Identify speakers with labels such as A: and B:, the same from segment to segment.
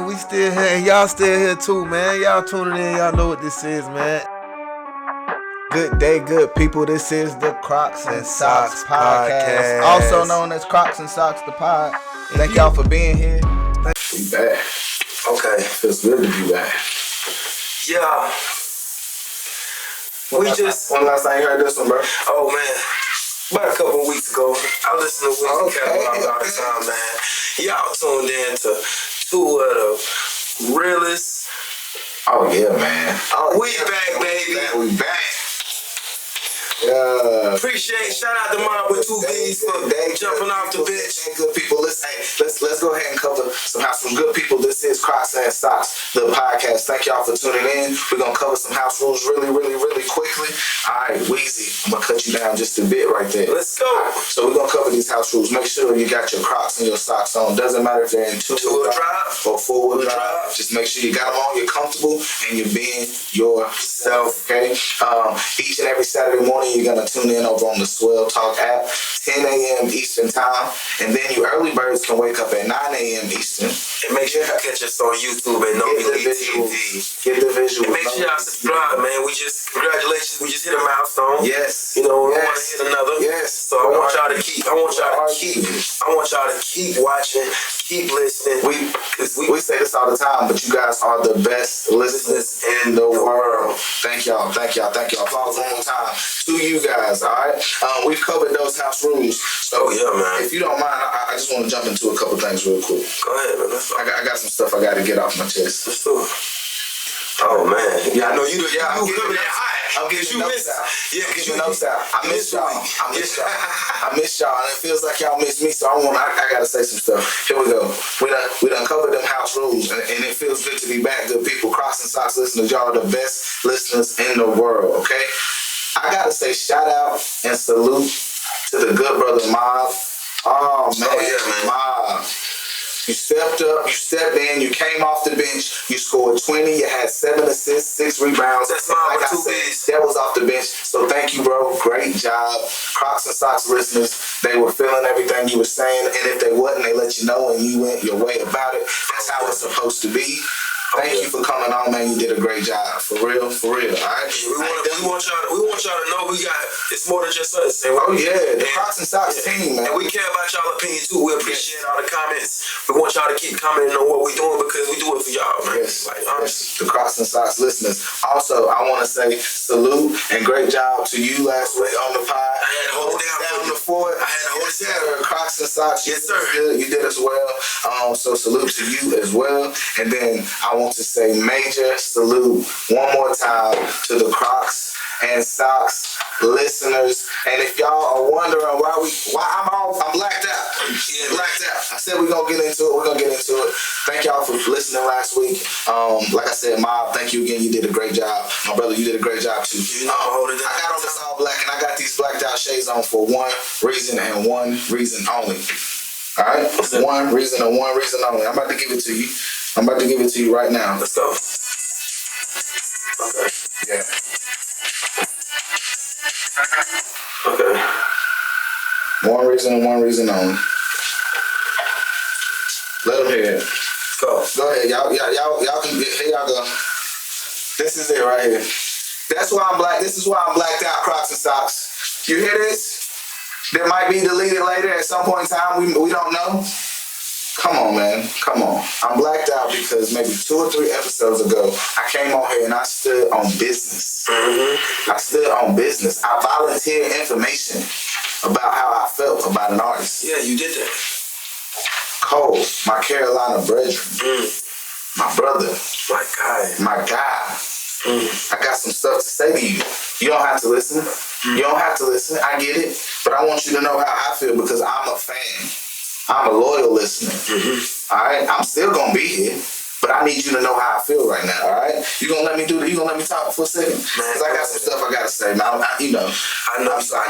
A: We still here, and y'all still here too, man. Y'all tuning in, y'all know what this is, man. Good day, good people. This is the Crocs and Socks podcast, also known as Crocs and Socks the Pod. Thank y'all for being here.
B: We back. Okay, feels good to be back.
C: Yeah.
B: When last time you heard this one, bro?
C: Oh man, about a couple of weeks ago, I listen to Weezy catalog all the time, man. Y'all tuned in to two of the realest.
B: Oh yeah, man.
C: We back, baby.
B: We back. Yeah.
C: Appreciate, shout out to Mom with 2 B's for jumping off the bench.
B: Good people, let's go ahead and cover some good people. This is Crocs and Socks, the podcast. Thank y'all for tuning in. We're gonna cover some house rules really quickly. All right, Weezy, I'm gonna cut you down just a bit right there.
C: Let's go.
B: Right, so we're gonna cover these house rules. Make sure you got your Crocs and your socks on. Doesn't matter if they're in two-wheel drive or four-wheel drive. Just make sure you got them on, you're comfortable, and you're being yourself. Okay. Each and every Saturday morning, you're gonna tune in over on the Swell Talk app, 10 a.m. Eastern time, and then you early birds can wake up at 9 a.m. Eastern.
C: And make sure you catch us on YouTube at NOVI TV.
B: Get the visual.
C: And make sure y'all subscribe, man. Congratulations, we just hit a milestone.
B: Yes.
C: You know, we want to hit another.
B: Yes.
C: So I want y'all to keep watching, keep listening.
B: We say this all the time, but you guys are the best listeners in the world. Thank y'all. Applause one more time to you guys. All right. We've covered those house rules. So
C: yeah, man.
B: If you don't mind, I just want to jump into a couple things real quick.
C: Go ahead, man.
B: I got some stuff I got to get off my chest.
C: Let's do it. Oh man, yeah, I know you.
B: Yeah, I'm
C: coming
B: getting
C: hot.
B: I'm getting notes out.
C: Yeah,
B: I'm getting notes out. I miss y'all. I miss y'all, and it feels like y'all miss me. So I gotta say some stuff. Here we go. We done covered them house rules, and it feels good to be back. Good people, Crocs and Socks listeners, y'all are the best listeners in the world. Okay, I gotta say shout out and salute to the good brother Mob. Oh man, Mob. You stepped up, you stepped in, you came off the bench, you scored 20, you had 7 assists, 6 rebounds.
C: That's my
B: like I said, that was off the bench. So thank you, bro. Great job. Crocs and Socks listeners, they were feeling everything you were saying, and if they wasn't, they let you know and you went your way about it. That's how it's supposed to be. Thank you for coming on, man. You did a great job. For real. All right.
C: We want y'all to know it's more than just us.
B: Oh yeah, the Crocs and Socks team, man.
C: And we care about y'all opinion too. We appreciate all the comments. We want y'all to keep commenting on what we're doing because we do it for y'all, man.
B: Yes. The Crocs and Socks listeners. Also, I want to say salute and great job to you last week on the pod.
C: I had to hold it down
B: the fort.
C: I had to hold it down.
B: Crocs and Socks.
C: Yes, sir.
B: You did as well. So salute to you as well. And then I want to say major salute one more time to the Crocs and Socks listeners. And if y'all are wondering why I'm blacked out. Yeah, blacked out. I said we're gonna get into it. Thank y'all for listening last week. Like I said, Mob, thank you again. You did a great job. My brother, you did a great job too.
C: I
B: got on this all black and I got these blacked out shades on for one reason and one reason only. All right? One reason and one reason only. I'm about to give it to you right now.
C: Let's go. Okay.
B: Yeah.
C: Okay.
B: One reason and one reason only. Let them hear it.
C: Go
B: ahead. Y'all can get, here y'all go. This is it right here. That's why I'm black. This is why I'm blacked out, Crocs and Socks. You hear this? That might be deleted later at some point in time. We don't know. Come on, man. Come on. I'm blacked out because maybe 2 or 3 episodes ago, I came on here and I stood on business.
C: Mm-hmm.
B: I stood on business. I volunteered information about how I felt about an artist.
C: Yeah, you did that.
B: Cole, my Carolina brethren. My brother. My guy. I got some stuff to say to you. You don't have to listen. You don't have to listen. I get it. But I want you to know how I feel because I'm a fan. I'm a loyal listener. All right? I'm still going to be here. But I need you to know how I feel right now, all right? You gonna let me talk for a second? Because I got some stuff I got to say. Now,
C: I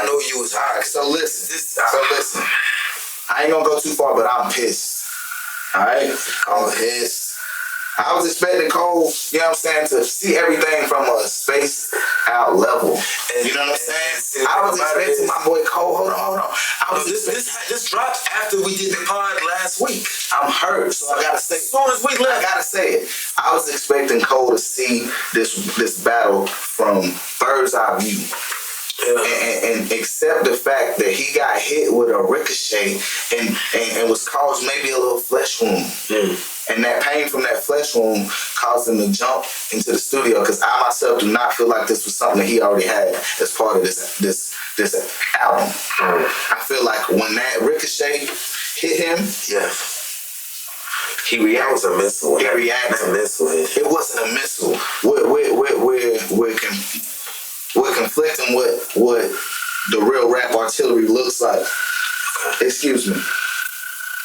C: know you was high.
B: So listen. I ain't going to go too far, but I'm pissed. All right? I'm pissed. I was expecting Cole, you know what I'm saying, to see everything from a spaced out level. And you know what I'm saying? I was expecting my boy Cole. Hold on.
C: This dropped after we did the pod last week.
B: I'm hurt, so I gotta say.
C: As soon as we left,
B: I gotta say it. I was expecting Cole to see this battle from bird's eye view. And accept the fact that he got hit with a ricochet and was caused maybe a little flesh wound. And that pain from that flesh wound caused him to jump into the studio, because I myself do not feel like this was something that he already had as part of this album. I feel like when that ricochet hit him, he reacted.
C: That was a missile.
B: He reacted.
C: That missile hit.
B: It wasn't a missile. We're conflicting what the real rap artillery looks like. Excuse me.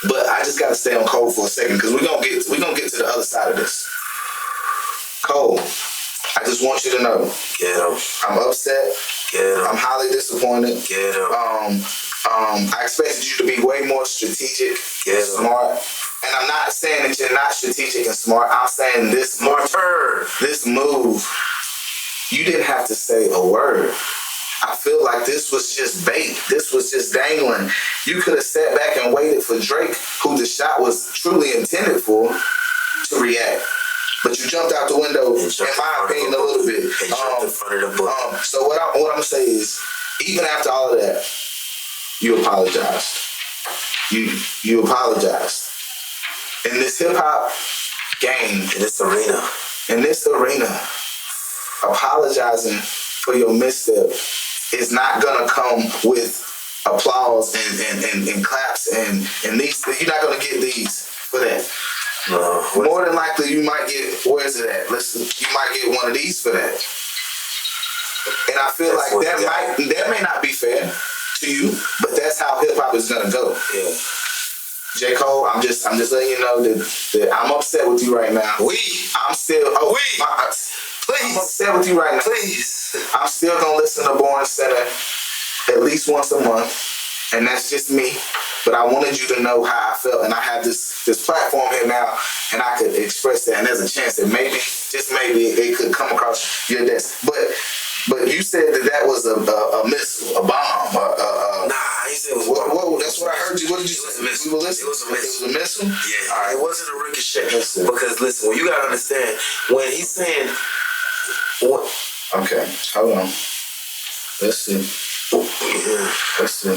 B: But I just gotta stay on Cole for a second, because we're gonna get to the other side of this. Cole, I just want you to know.
C: Get him.
B: I'm upset.
C: Get him.
B: I'm highly disappointed.
C: Get him.
B: I expected you to be way more strategic and smart. And I'm not saying that you're not strategic and smart. I'm saying this move, you didn't have to say a word. I feel like this was just bait. This was just dangling. You could have sat back and waited for Drake, who the shot was truly intended for, to react. But you jumped out the window, in my opinion, a little bit. So what I'm gonna say is, even after all of that, you apologized. You apologized. In this hip hop game, in this arena, apologizing for your misstep is not gonna come with applause and claps and these. You're not gonna get these for that.
C: No.
B: More than likely, you might get. Where is it at? You might get one of these for that. And I feel like that may not be fair to you, but that's how hip hop is gonna go.
C: Yeah.
B: J. Cole, I'm just letting you know that I'm upset with you right now.
C: Please.
B: I'm upset with you right now.
C: Please.
B: I'm still gonna listen to Born Center at least once a month, and that's just me. But I wanted you to know how I felt, and I have this platform here now, and I could express that. And there's a chance that maybe, just maybe, it could come across your desk. But you said that was a missile, a bomb.
C: Nah, I ain't say it was a bomb.
B: Whoa, that's what I heard you. What did you say? We were listening.
C: It was a missile.
B: It was a missile?
C: Yeah.
B: All right.
C: It wasn't a ricochet. Because listen, well, you gotta understand, when he's saying
B: Okay, hold on. Let's see.
C: Yeah.
B: Let's see.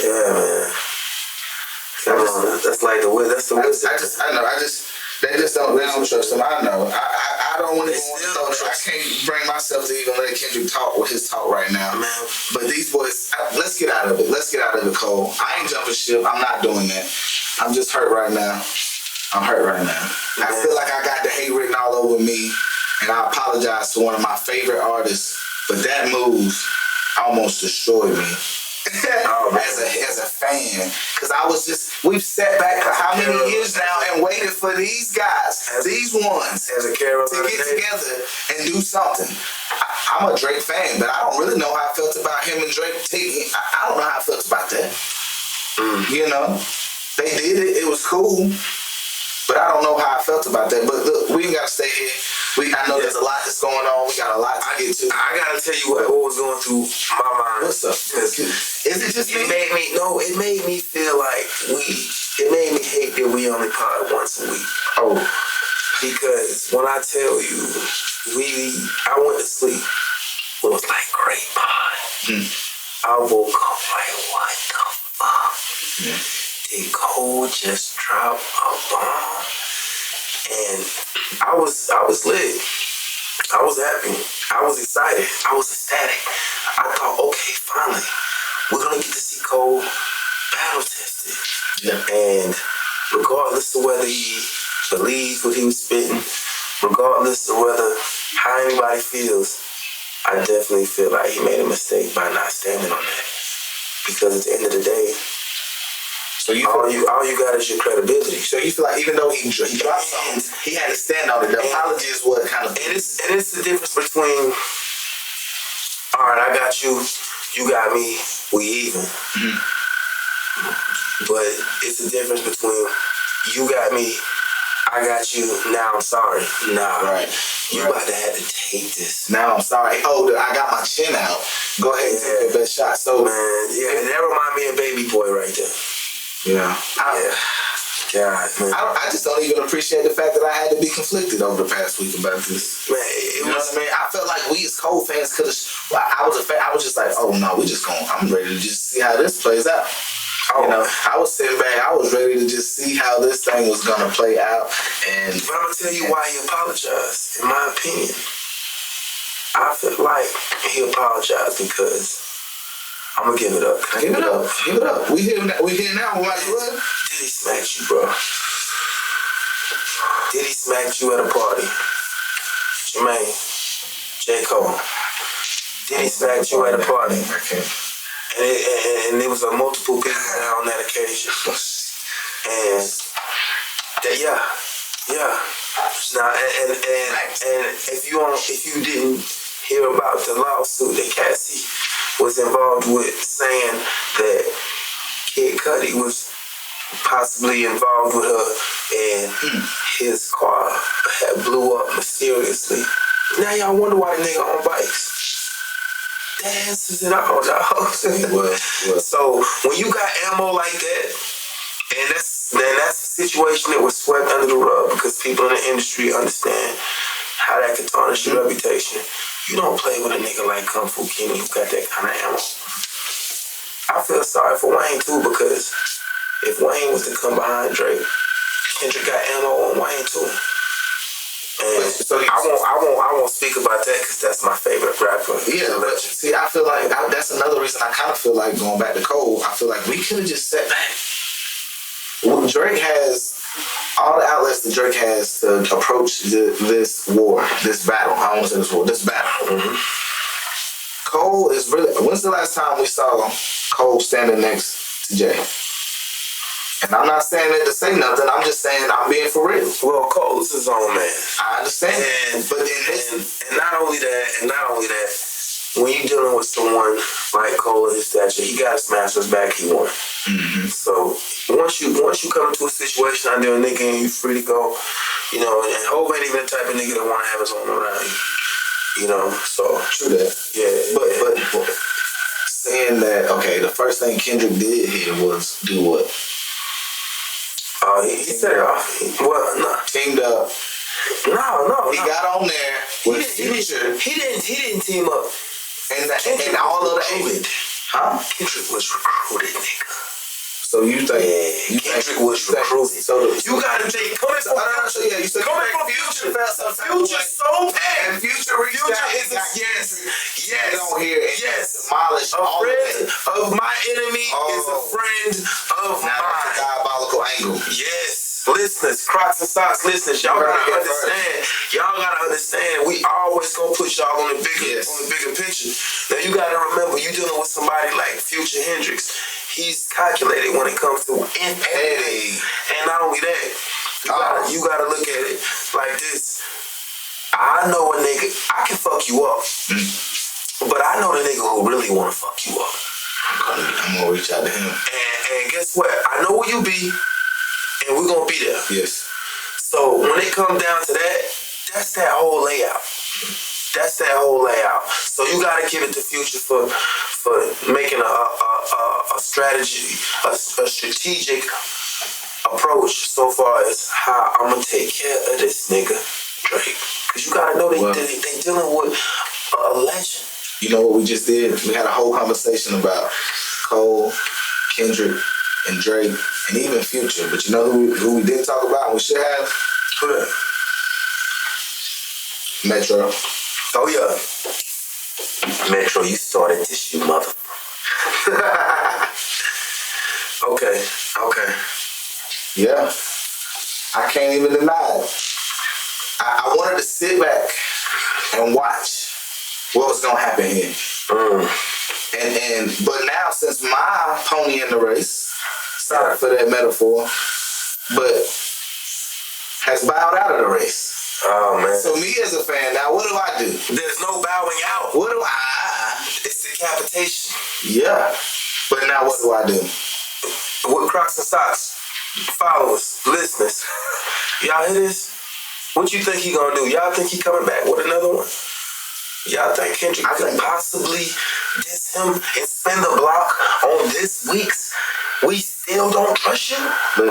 C: Yeah, man. That's like the way. That's the way.
B: They just don't trust him. I know. I don't want to I can't bring myself to even let Kendrick talk with his talk right now.
C: Man.
B: But these boys, let's get out of it. Let's get out of it, Cole. I ain't jumping ship. I'm not doing that. I'm just hurt right now. I'm hurt right now. I feel like I got the hate written all over me, and I apologize to one of my favorite artists, but that move almost destroyed me. As a fan, because we've sat back for how many years now and waited for these guys, these ones,
C: as a Carol
B: to get together and do something. I'm a Drake fan, but I don't really know how I felt about him and Drake taking. I don't know how I felt about that. You know, they did it. It was cool, but I don't know how I felt about that. But look, we ain't gotta stay here. I know there's a lot that's going on. We got a lot to get to.
C: I gotta tell you what was going through my mind.
B: What's up? Is it just me?
C: It made me feel like it made me hate that we only pod once a week.
B: Oh.
C: Because when I tell you, I went to sleep. It was like, great pod. I woke up like, what the fuck? Did Cole just drop a bomb? And I was lit. I was happy. I was excited. I was ecstatic. I thought, okay, finally, we're gonna get to see Cole battle tested.
B: Yeah.
C: And regardless of whether he believes what he was spitting, regardless of how anybody feels, I definitely feel like he made a mistake by not standing on that. Because at the end of the day,
B: so all you got is your credibility. So you feel like even though he dropped something, he had to stand on it. The apology is what kind of...
C: And it's the difference between, all right, I got you, you got me, we even. But it's the difference between you got me, I got you, now I'm sorry. Nah.
B: Right.
C: You about to have to take this.
B: Now I'm sorry. Oh, I got my chin out. Go ahead and take your best shot. So,
C: man, yeah, that remind me of Baby Boy right there.
B: Yeah.
C: God, man.
B: I just don't even appreciate the fact that I had to be conflicted over the past week about this.
C: Man,
B: you know what I mean? I felt like we as Cole fans could have. I was just like, oh no, I'm ready to just see how this plays out. You know, I was sitting back. I was ready to just see how this thing was gonna play out. But
C: I'm gonna tell you why he apologized. In my opinion, I feel like he apologized because I'm gonna give it up.
B: Give it up. Give it up. We here now. What?
C: Diddy smacked you, bro. Diddy smacked you at a party. Jermaine, J. Cole. Diddy smacked you at a party. And there was a multiple people on that occasion. And yeah. Now and if you didn't hear about the lawsuit that Cassie was involved with, saying that Kid Cudi was possibly involved with her and his car had blew up mysteriously. Now y'all wonder why the nigga on bikes. That answers it all, dog. So when you got ammo like that, and that's a situation that was swept under the rug because people in the industry understand how that can tarnish your reputation. You don't play with a nigga like Kung Fu King who got that kind of ammo. I feel sorry for Wayne too, because if Wayne was to come behind Drake, Kendrick got ammo on Wayne too. And so I won't speak about that because that's my favorite rapper.
B: Yeah, but see, I feel like that's another reason I kind of feel like going back to Cole. I feel like we could have just sat back. Well, Drake has all the outlets that Drake has to approach this war, this battle. I don't want to say this war, this battle. Mm-hmm. Cole is really. When's the last time we saw Cole standing next to Jay? And I'm not saying it to say nothing. I'm just saying I'm being for real.
C: Well, Cole's his own man.
B: I understand.
C: And not only that, when you're dealing with someone like Cole and his stature, he got to smash his back. He won. Mm-hmm. So once you come into a situation out there, nigga, and you free to go, you know, and Hov ain't even the type of nigga that want to have his own around you. You know, so
B: true that.
C: Yeah.
B: But saying that, okay, the first thing Kendrick did here was do what?
C: He said,
B: teamed up.
C: No.
B: He got on there with Future.
C: He didn't team up.
B: And all of the agents. Huh?
C: Kendrick was recruited, nigga.
B: So you think
C: Kendrick was recruited?
B: So
C: you gotta take coming from Future. Future so bad.
B: Future reached out.
C: Yes.
B: On here and demolish all
C: of it. Of my enemy is a friend of mine.
B: That's a diabolical angle.
C: Yes. Listeners, Crocs and Socks listeners, y'all gotta understand. We always gonna put y'all on the bigger picture. Now you gotta remember, you dealing with somebody like Future Hendrix. He's calculated when it comes to impact. And not only that, you gotta look at it like this. I know a nigga, I can fuck you up. But I know the nigga who really wanna fuck you up.
B: I'm gonna reach out to him.
C: And guess what? I know where you be, and we're gonna be there.
B: Yes.
C: So when it comes down to that, that's that whole layout. So you gotta give it to Future for making a strategy, a strategic approach so far as how I'm gonna take care of this nigga Drake. Cause you gotta know they dealing with a legend.
B: You know what we just did? We had a whole conversation about Cole, Kendrick, and Drake, and even Future. But you know who we didn't talk about and we should have?
C: Who that?
B: Metro.
C: Oh yeah. Metro, you started this, you mother. Okay.
B: Yeah. I can't even deny it. I wanted to sit back and watch what was gonna happen here. But now since my pony in the race, sorry for that metaphor, but has bowed out of the race.
C: Oh man.
B: So me as a fan, now what do I do?
C: There's no bowing out.
B: What do I?
C: It's decapitation.
B: Yeah. But now what do I do?
C: What Crocs and Socks followers, listeners, y'all hear this? What you think he gonna do? Y'all think he coming back with another one? Y'all think Kendrick could possibly diss him and spin the block on this week's We Still Don't Trust You?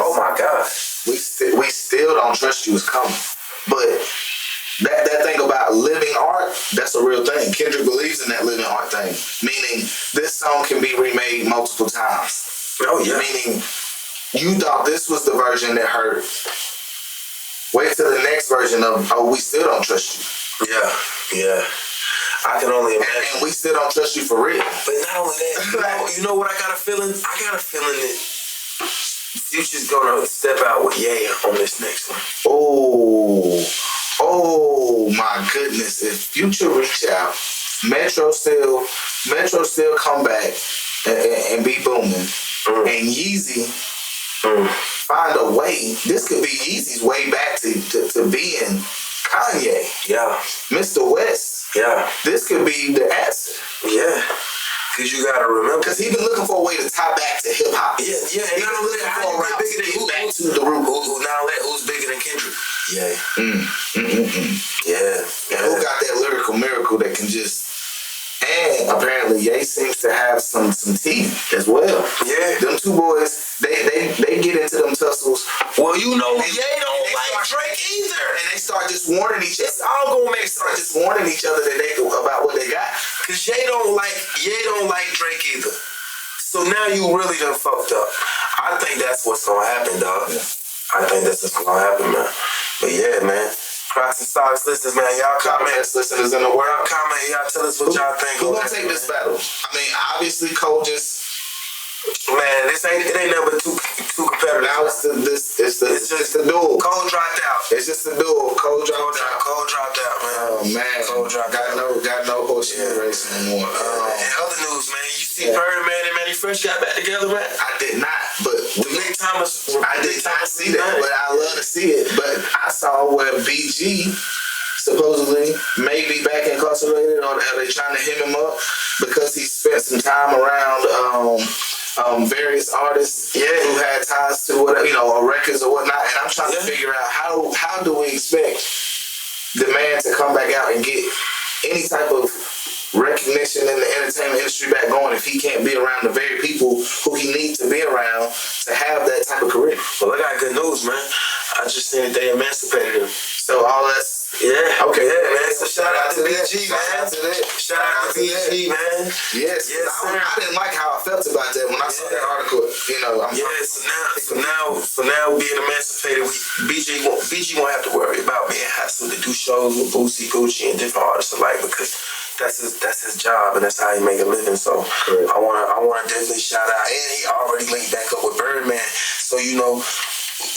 C: Oh my God.
B: We still don't trust you is coming. But that thing about living art, that's a real thing. Kendrick believes in that living art thing. Meaning this song can be remade multiple times.
C: Oh yeah.
B: Meaning you thought this was the version that hurt. Wait till the next version of We Still Don't Trust You.
C: Yeah. I can only imagine.
B: And we still don't trust you for real.
C: But not only that, you know what I got a feeling? I got a feeling that Future's gonna step out with Ye on this next one.
B: Oh my goodness. If Future reach out, Metro still come back and be booming. And Yeezy find a way. This could be Yeezy's way back to being Kanye.
C: Yeah.
B: Mr. West.
C: Yeah.
B: This could be the answer.
C: Yeah. Because you got to remember.
B: Because he's been looking for a way to tie back to hip hop.
C: Yeah. And
B: not only that, how you bigger than who back to the root.
C: Who's bigger than Kendrick? Yeah. Yeah.
B: And who got that lyrical miracle that can just. And apparently Ye seems to have some teeth as well.
C: Yeah.
B: Them two boys, they get into them tussles.
C: Well, you know, Ye don't like Drake either.
B: And they start just warning each other. It's all gonna make sense. Just warning each other about what they got.
C: Cause Ye don't like Drake either. So now you really done fucked up. I think that's what's gonna happen, dog. Yeah. I think that's what's gonna happen, man. But yeah, man. Crocs and Socks listeners, man, y'all comment.
B: Listeners in the world,
C: comment. Y'all tell us what y'all think.
B: Who gonna take this battle? I mean, obviously Cole just.
C: Man, it ain't never two competitors.
B: Now it's just the duel.
C: Cole dropped out.
B: It's just the duel. Cole dropped out.
C: Cole dropped out, man.
B: Oh man,
C: Cole dropped out.
B: Got no horse race anymore.
C: And other news, man, you see Birdman and Manny Fresh got back together, man?
B: I did not, but I did not see that, but I love to see it. But I saw where BG supposedly may be back incarcerated, or are they trying to hit him up because he spent some time around various artists who had ties to whatever, or records or whatnot. And I'm trying to figure out how do we expect the man to come back out and get any type of recognition in the entertainment industry back going if he can't be around the very people who he needs to be around to have that type of career.
C: Well, I got good news, man. I just seen that they emancipated him.
B: So all that's
C: okay, man. So shout out to BG, man. Shout out to BG, man.
B: Yes, I didn't like how I felt about that when I saw that article.
C: So now being emancipated, BG won't have to worry about being hassled to do shows with Boosie, Gucci, and different artists alike because that's his job and that's how he make a living. So I wanna definitely shout out, and he already linked back up with Birdman. So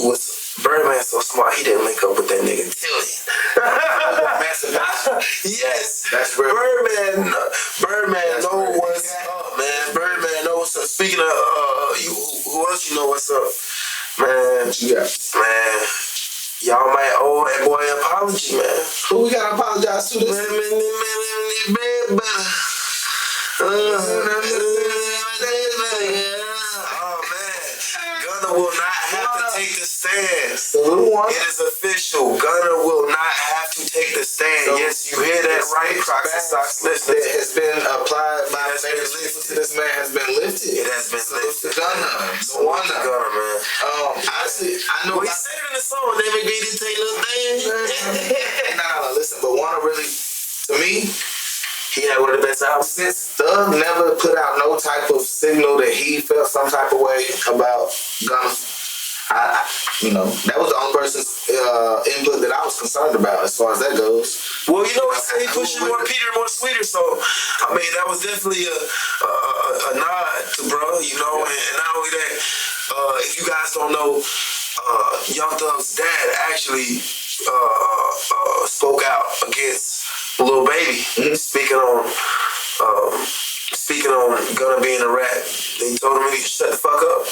C: what's Birdman so smart, he didn't link up with that nigga Tilly. Yes. That's Birdman know what's up, man. Birdman know what's up. Speaking of who else you know what's up? Man, man. Y'all might owe that boy an apology, man.
B: Who we gotta apologize to this?
C: Man, Gunna will not have to take the stand. It is official. Gunna will not have to take the stand. So yes, you hear that right, Crocs and Socks listeners.
B: That has been applied by this man has been lifted.
C: It has been lifted.
B: Gunna, man. Honestly, I know
C: we said it in the song, they make me take a little thing.
B: Nah, listen, but Warner really, to me,
C: he had one of the best albums.
B: Since Thug never put out no type of signal that he felt some type of way about Gunna, that was the only person's input that I was concerned about as far as that goes.
C: Well, he said he pushing more Peter, more sweeter. So, I mean, that was definitely a nod to bro, and not only that, if you guys don't know, Young Thug's dad actually spoke out against Lil Baby, speaking on Gunna being a rat. They told him he should shut the fuck up.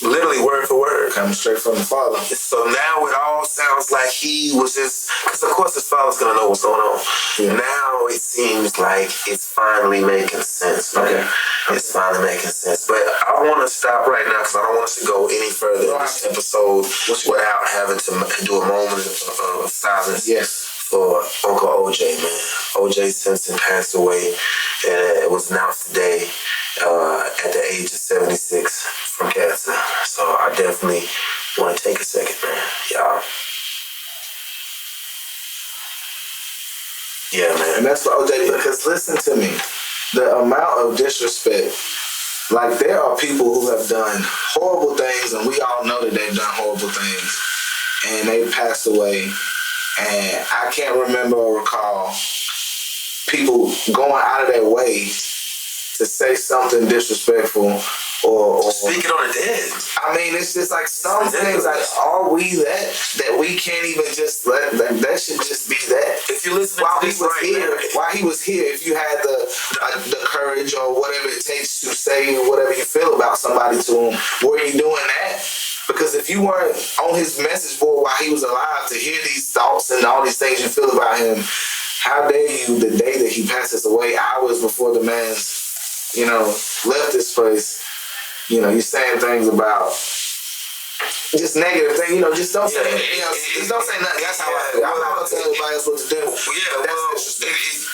C: Literally word for word.
B: Coming straight from the father.
C: So now it all sounds like he was just, because of course his father's gonna know what's going on. Yeah. Now it seems like it's finally making sense, man. Okay. It's finally making sense. But I want to stop right now because I don't want us to go any further in this episode without having to do a moment of silence.
B: Yes.
C: For Uncle OJ, man. OJ Simpson passed away, and it was announced today at the age of 76 from cancer. So I definitely want to take a second, man. Y'all. Yeah, man.
B: And that's for OJ, because listen to me. The amount of disrespect, like there are people who have done horrible things, and we all know that they've done horrible things, and they passed away. And I can't remember or recall people going out of their way to say something disrespectful or
C: speaking on the dead.
B: I mean, it's just like some things. Like, are we that we can't even just let that should just be that?
C: If you listen
B: while
C: to
B: he
C: this
B: was
C: right
B: here,
C: now,
B: while he was here, if you had the courage or whatever it takes to say whatever you feel about somebody to him, were you doing that? Because if you weren't on his message board while he was alive to hear these thoughts and all these things you feel about him, how dare you, the day that he passes away, hours before the man's, left this place, you're saying things about just negative things, just don't say, just don't say nothing. That's how I feel. I'm not gonna tell everybody else what to do.
C: Yeah,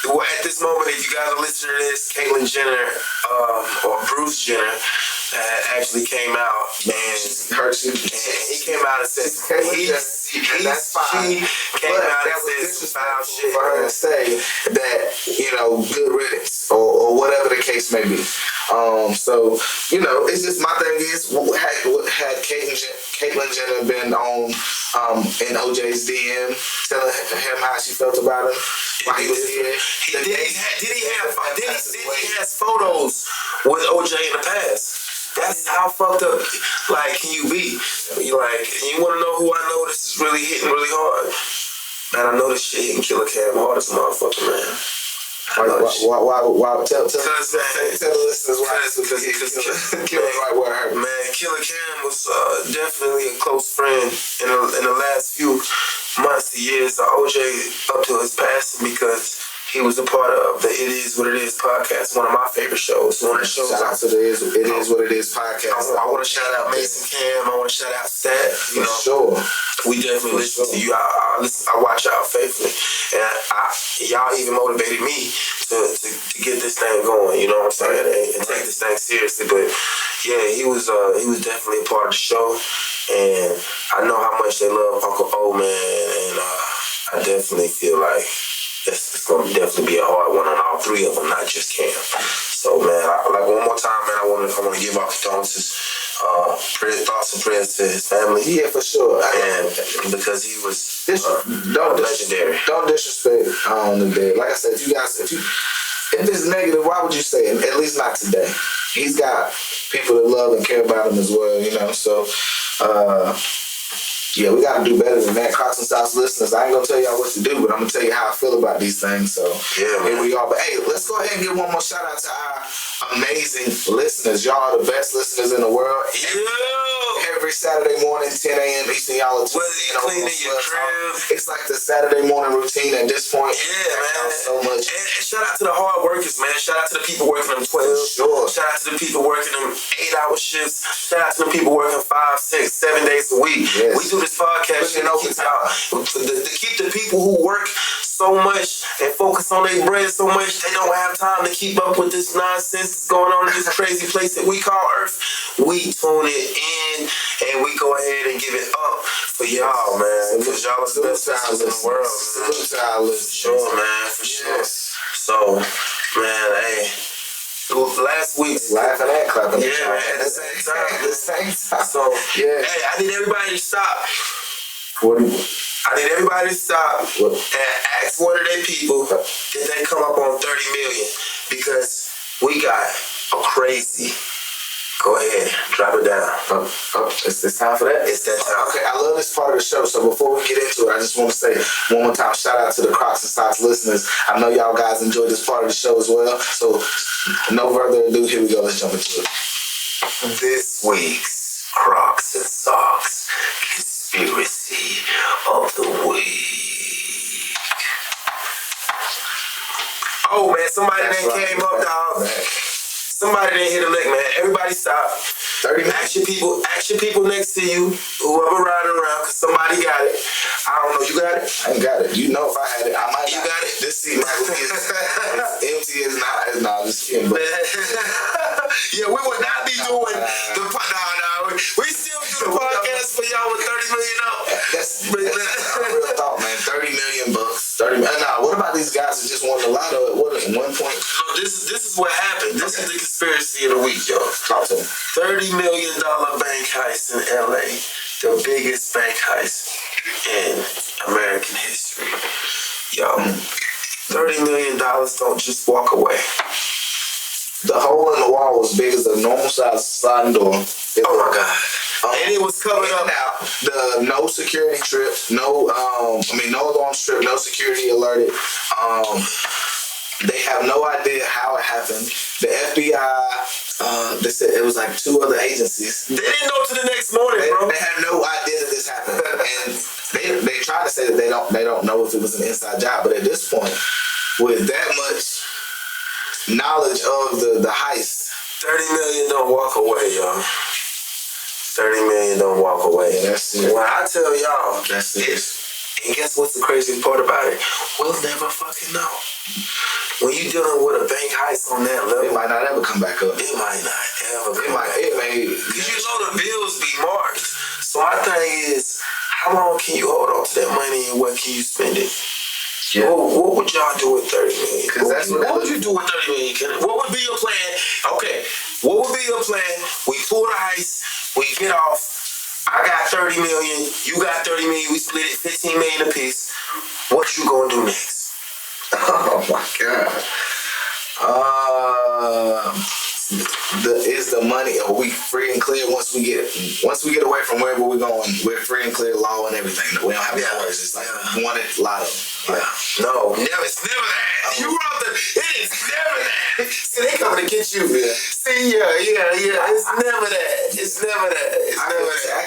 C: well, at this moment, if you guys are listening to this, Caitlyn Jenner or Bruce Jenner actually came out, and he came out and said
B: that's fine.
C: She came out and said some foul shit
B: for her to say that, good riddance or whatever the case may be. So it's just my thing is, had Caitlyn Jenner been on in OJ's DM telling him how she felt about him while he was here.
C: Did he has photos with OJ in the past? That's how fucked up, can you be? You want to know who I know this is really hitting really hard? Man, I know this shit hitting Killer Cam hard as a motherfucker, man.
B: Why? Tell the listeners why.
C: Because Killer Cam was definitely a close friend in the last few months to years of OJ up to his passing, because he was a part of the It Is What It Is podcast, one of my favorite shows. One of the shows.
B: Shout out to the It Is What It Is podcast.
C: I want to shout out Mason Cam. I want to shout out Stat.
B: Sure.
C: We definitely listen to you. I watch y'all faithfully, and y'all even motivated me to get this thing going. You know what I'm saying? And take this thing seriously. But yeah, he was definitely a part of the show, and I know how much they love Uncle O, man, and I definitely feel like it's going to definitely be a hard one on all three of them, not just Cam. So, man, one more time, man, I want to give our condolences, thoughts and prayers to his family.
B: Yeah, for sure.
C: And because he was legendary.
B: Don't disrespect the dead. Like I said, if it's negative, why would you say it? At least not today. He's got people that love and care about him as well, So, yeah, we got to do better than that. Crocs and Sauce listeners, I ain't going to tell y'all what to do, but I'm going to tell you how I feel about these things. So,
C: yeah,
B: here we are. But, hey, let's go ahead and give one more shout out to our amazing listeners. Y'all are the best listeners in the world. Every Saturday morning, 10 a.m. Eastern, y'all are
C: cleaning your crib.
B: It's like the Saturday morning routine at this point.
C: Yeah, man.
B: So much.
C: And shout out to the hard workers, man. Shout out to the people working them 12.
B: Sure.
C: Shout out to the people working them 8-hour shifts. Shout out to the people working 5, 6, 7 days a week. Yes. We do this podcast to keep the people who work so much and focus on their bread so much they don't have time to keep up with this nonsense that's going on in this crazy place that we call Earth. We tune it in and we go ahead and give it up for y'all, man. Because y'all are the best listeners in the world, man. For sure, man. For sure. So, man, hey. Last week,
B: laughing and clapping.
C: Yeah, man, at the same time. So,
B: yeah.
C: Hey, I need everybody to stop.
B: I
C: need everybody to stop and ask one of their people if they come up on 30 million, because we got a crazy. Go ahead, drop it down.
B: It's time for that?
C: It's that time.
B: Okay, I love this part of the show, so before we get into it, I just want to say one more time, shout out to the Crocs and Socks listeners. I know y'all guys enjoyed this part of the show as well, so no further ado, here we go, let's jump into it.
C: This week's Crocs and Socks Conspiracy of the Week. Oh man, somebody came up, dog. Somebody didn't hit a lick, man. Everybody stop.
B: 30 million.
C: Ask your people next to you, whoever riding around, cause somebody got it. I don't know, you got it?
B: I ain't got it. You know if I had it, I might.
C: You
B: not.
C: got it?
B: This seat might be as empty as not. Just kidding. But
C: yeah, we would not be doing the we still do the podcast for y'all with $30 million.
B: That's a real thought, man. $30 million. 30 million. Nah, what about these guys that just won the lotto at what at 1 point?
C: No, this is what happened. This is the conspiracy of the week, yo.
B: Talk to me.
C: $30 million bank heist in LA. The biggest bank heist in American history. Yo, $30 million don't just walk away.
B: The hole in the wall was big as a normal size sliding door.
C: Oh my God. And it was covered up.
B: Now, the no security trip, no alarm strip, no security alerted. They have no idea how it happened. The FBI, they said it was like 2 other agencies.
C: They didn't know till the next morning, bro.
B: They had no idea that this happened, and they tried to say that they don't know if it was an inside job. But at this point, with that much knowledge of the heist,
C: $30 million don't walk away, y'all. $30 million don't walk away.
B: Yeah, that's it.
C: When I tell y'all,
B: that's it.
C: And guess what's the craziest part about it? We'll never fucking know. When you dealing with a bank heist on that level,
B: it might not ever come back up.
C: It might not ever come back.
B: It may.
C: Because you know the bills be marked. So my thing is, how long can you hold on to that money and when can you spend it? Yeah. What would y'all do with $30 million? What would you do with $30 million, Kenneth? What would be your plan? Okay, what would be your plan? We pull the heist, we get off. I got 30 million, you got 30 million, we split it 15 million apiece. What you gonna do next?
B: Oh my God. Is the money, are we free and clear once we get away from wherever we're going? We're free and clear, law and everything. We don't have lawyers. It's like wanted lotto.
C: Like, no, it's never that. You wrote it is never that. See, they coming to get you. Yeah. See, yeah. It's never that. It's never that.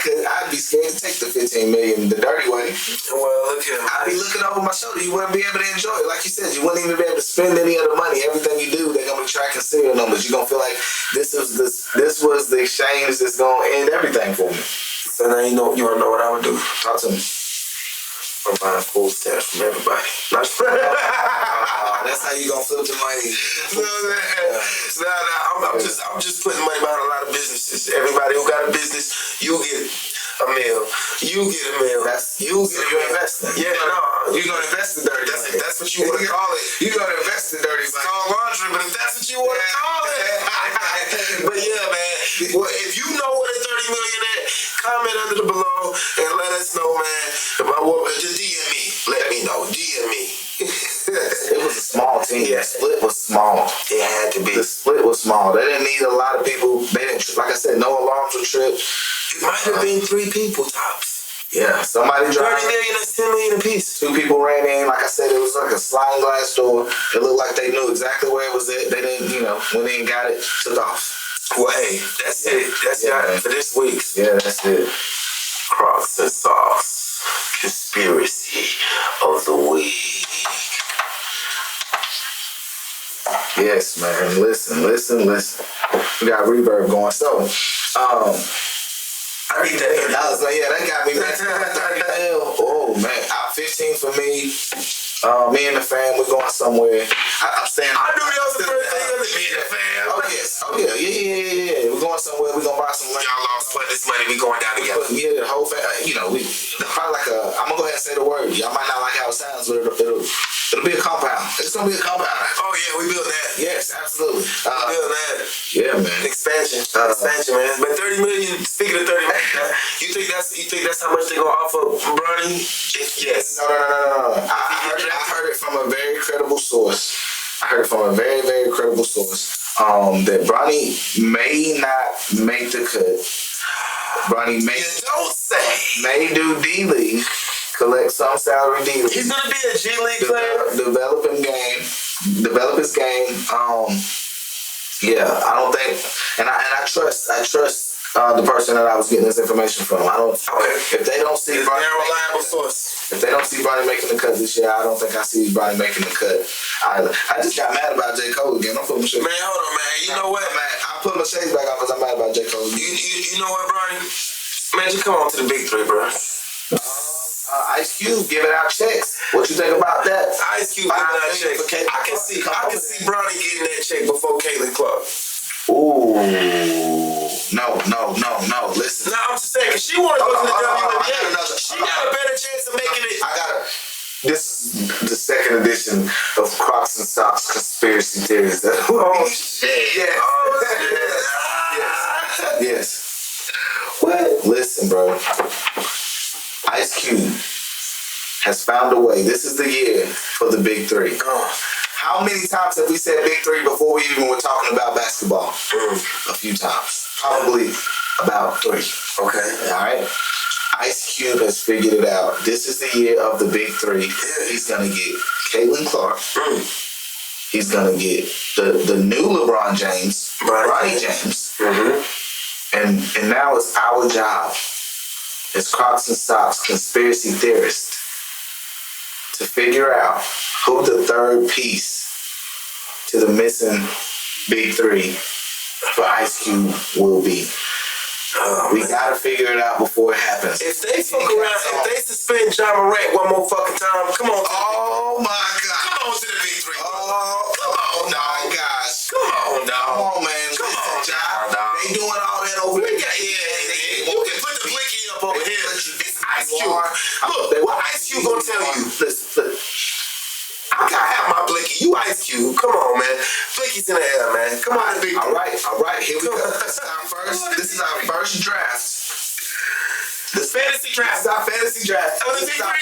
B: I'd be scared to take the 15 million the dirty way.
C: Well, look here.
B: I'd be looking over my shoulder. You wouldn't be able to enjoy it. Like you said, you wouldn't even be able to spend any of the money. Everything you do, they're gonna be tracking serial numbers. You're gonna feel like this was the exchange that's gonna end everything for me.
C: So now you wanna know what I would do?
B: Talk to me.
C: I'm buying food stamps from everybody.
B: That's how you gonna flip the money.
C: I'm just putting money behind a lot of businesses. Everybody who got a business, you get a meal. You get a meal.
B: You're investing.
C: Yeah, no.
B: You're gonna invest the dirty money.
C: That's what you wanna call it.
B: You're gonna invest the dirty money.
C: It's called laundry, but if that's what you wanna call it. But yeah, man. Well, if you know what a 30 million is, comment under the below and let us know, man. About what, just DM me. Let me know. DM me.
B: It was a small team.
C: Yeah.
B: The split was small.
C: It had to be.
B: The split was small. They didn't need a lot of people. They didn't, like I said, no alarms were tripped.
C: It might have been 3 people tops.
B: Yeah, somebody dropped
C: 30 million, that's 10 million apiece.
B: 2 people ran in. Like I said, it was like a sliding glass door. It looked like they knew exactly where it was at. They didn't, went in, got it, took off.
C: Well, hey, that's it. That's it for this week.
B: Yeah, that's it.
C: Crocs and Socks Conspiracy of the Week.
B: Yes, man. Listen. We got reverb going. So,
C: I need that.
B: That got me back to 30 mil. Oh man, 15 for me. Me and the fam, we're going somewhere. I'm saying.
C: I knew that was the first thing of me and the fam.
B: Oh yeah. Yeah. We're going somewhere. We're gonna buy some lunch.
C: Y'all all split this money. We going down together.
B: Yeah, the whole fam. We probably like a. I'm gonna go ahead and say the word. Y'all might not like how it sounds, but it'll be a compound. It's gonna be a compound.
C: Oh yeah, we built that.
B: Yes, absolutely.
C: We built that.
B: Yeah, man.
C: Expansion, man. But 30 million. Speaking of 30 million, you think that's how much they gonna offer Bronny? Yes.
B: No. I heard it from a very credible source. Very, very credible source. That Bronny may not make the cut. Bronny may.
C: You don't say.
B: May do D-League. Collect some salary D-League.
C: He's gonna be a G-League player.
B: Develop his game. Yeah, I don't think, and I trust the person that I was getting this information from. I don't.
C: Okay.
B: If they don't see
C: It's
B: Bronny,
C: their reliable source.
B: if they don't see Bronny making the cut this year, I don't think I see Bronny making the cut either. I just got mad about J. Cole again. I'm putting my shit.
C: Man, hold on, man. You know what?
B: I put my shades back on because I'm mad about J. Cole.
C: You know what, Bronny? Man, just come on to the big three, bro.
B: Ice Cube giving out checks. What you think about that?
C: Ice Cube giving out checks. I can see Bronny getting that check before Caitlin Clark.
B: Ooh, no. Listen.
C: No, I'm just saying, cause she want to go to the WNBA. She got a better chance of making it.
B: This is the second edition of Crocs and Socks Conspiracy Theories.
C: Oh shit!
B: Yes.
C: Oh shit!
B: Yes. What? Listen, bro. Ice Cube has found a way. This is the year for the big three. How many times have we said big three before we even were talking about basketball? A few times. Probably about 3.
C: Okay.
B: All right. Ice Cube has figured it out. This is the year of the big three. He's gonna get Caitlin Clark. He's gonna get the new LeBron James, Bronny James. And now it's our job as Crocs and Socks conspiracy theorists to figure out who the third piece to the missing big three for Ice Cube will be. We gotta figure it out before it happens.
C: If they fuck around, if they suspend John Morant one more fucking time, come on.
B: Oh my God.
C: Come on to the big three.
B: Oh,
C: come on,
B: my gosh.
C: Come on, dog.
B: Come on, man.
C: Come on, dog.
B: They doing all that over there.
C: Yeah. You can put the blicky up over here. It's Ice Cube. Look, what Ice Cube gonna tell you? Listen. I gotta have my blicky. You Ice Cube. Come on, man. Blicky's in the air, man. Come on, big.
B: All right. Here we go. This is our first draft.
C: This fantasy draft.
B: This is our fantasy draft. This is our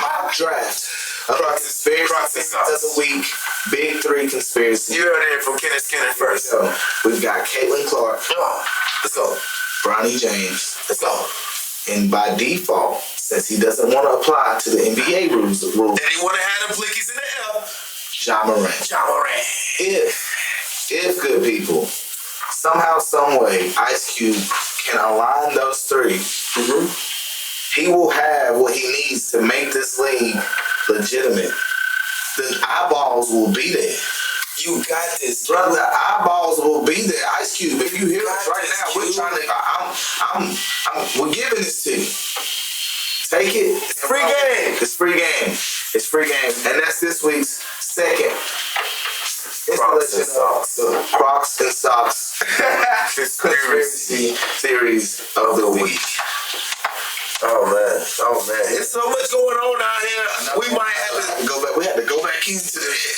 B: mock draft. Conspiracy of the week. Big three conspiracy.
C: You heard it from Kenneth Skinner first.
B: So we've got Caitlin Clark.
C: Let's go.
B: Bronny James.
C: Let's go.
B: And by default, since he doesn't want to apply to the NBA rules,
C: and he want to have the blickies in the air.
B: John Morant. If good people, somehow, some way, Ice Cube can align those three, he will have what he needs to make this league legitimate. The eyeballs will be there.
C: You got this,
B: brother. The eyeballs will be there. Ice Cube, if you hear us right now, we're trying to. We're giving this to you. Take it.
C: It's free game.
B: It's free game. It's free game, and that's this week's second installation of the Crocs and Socks conspiracy theories of the week.
C: Oh man, it's so much going on out here. We might have to
B: go back. We had to go back into it.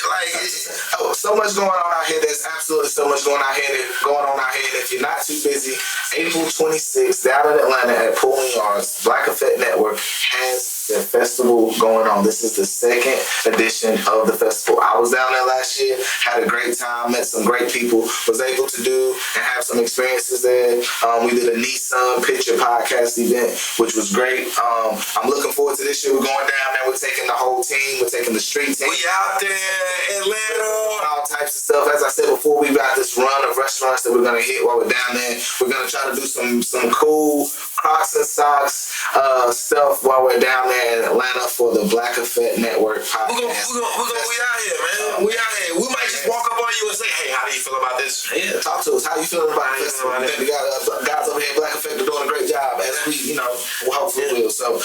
B: So much going on out here. There's absolutely so much going on out here. And if you're not too busy, April 26th down in Atlanta at Pooling Yards, Black Effect Network has their festival going on. This is the second edition of the festival. I was down there last year, had a great time, met some great people, was able to do and have some experiences there. We did a Nissan Picture podcast event, which was great. I'm looking forward to this year. We're going down there. We're taking the whole team. We're taking the street team.
C: We out there, Atlanta.
B: All types of stuff. As I said before, we've got this run of restaurants that we're going to hit while we're down there. We're going to try to do some cool Crocs and Socks stuff while we're down there in Atlanta for the Black Effect Network podcast.
C: We out here, man. We out here. We might just walk up on you and say, hey, how do you feel about this?
B: Yeah, talk to us. How you feeling about this? We got guys over here at Black Effect are doing a great job, as we, hopefully will. So,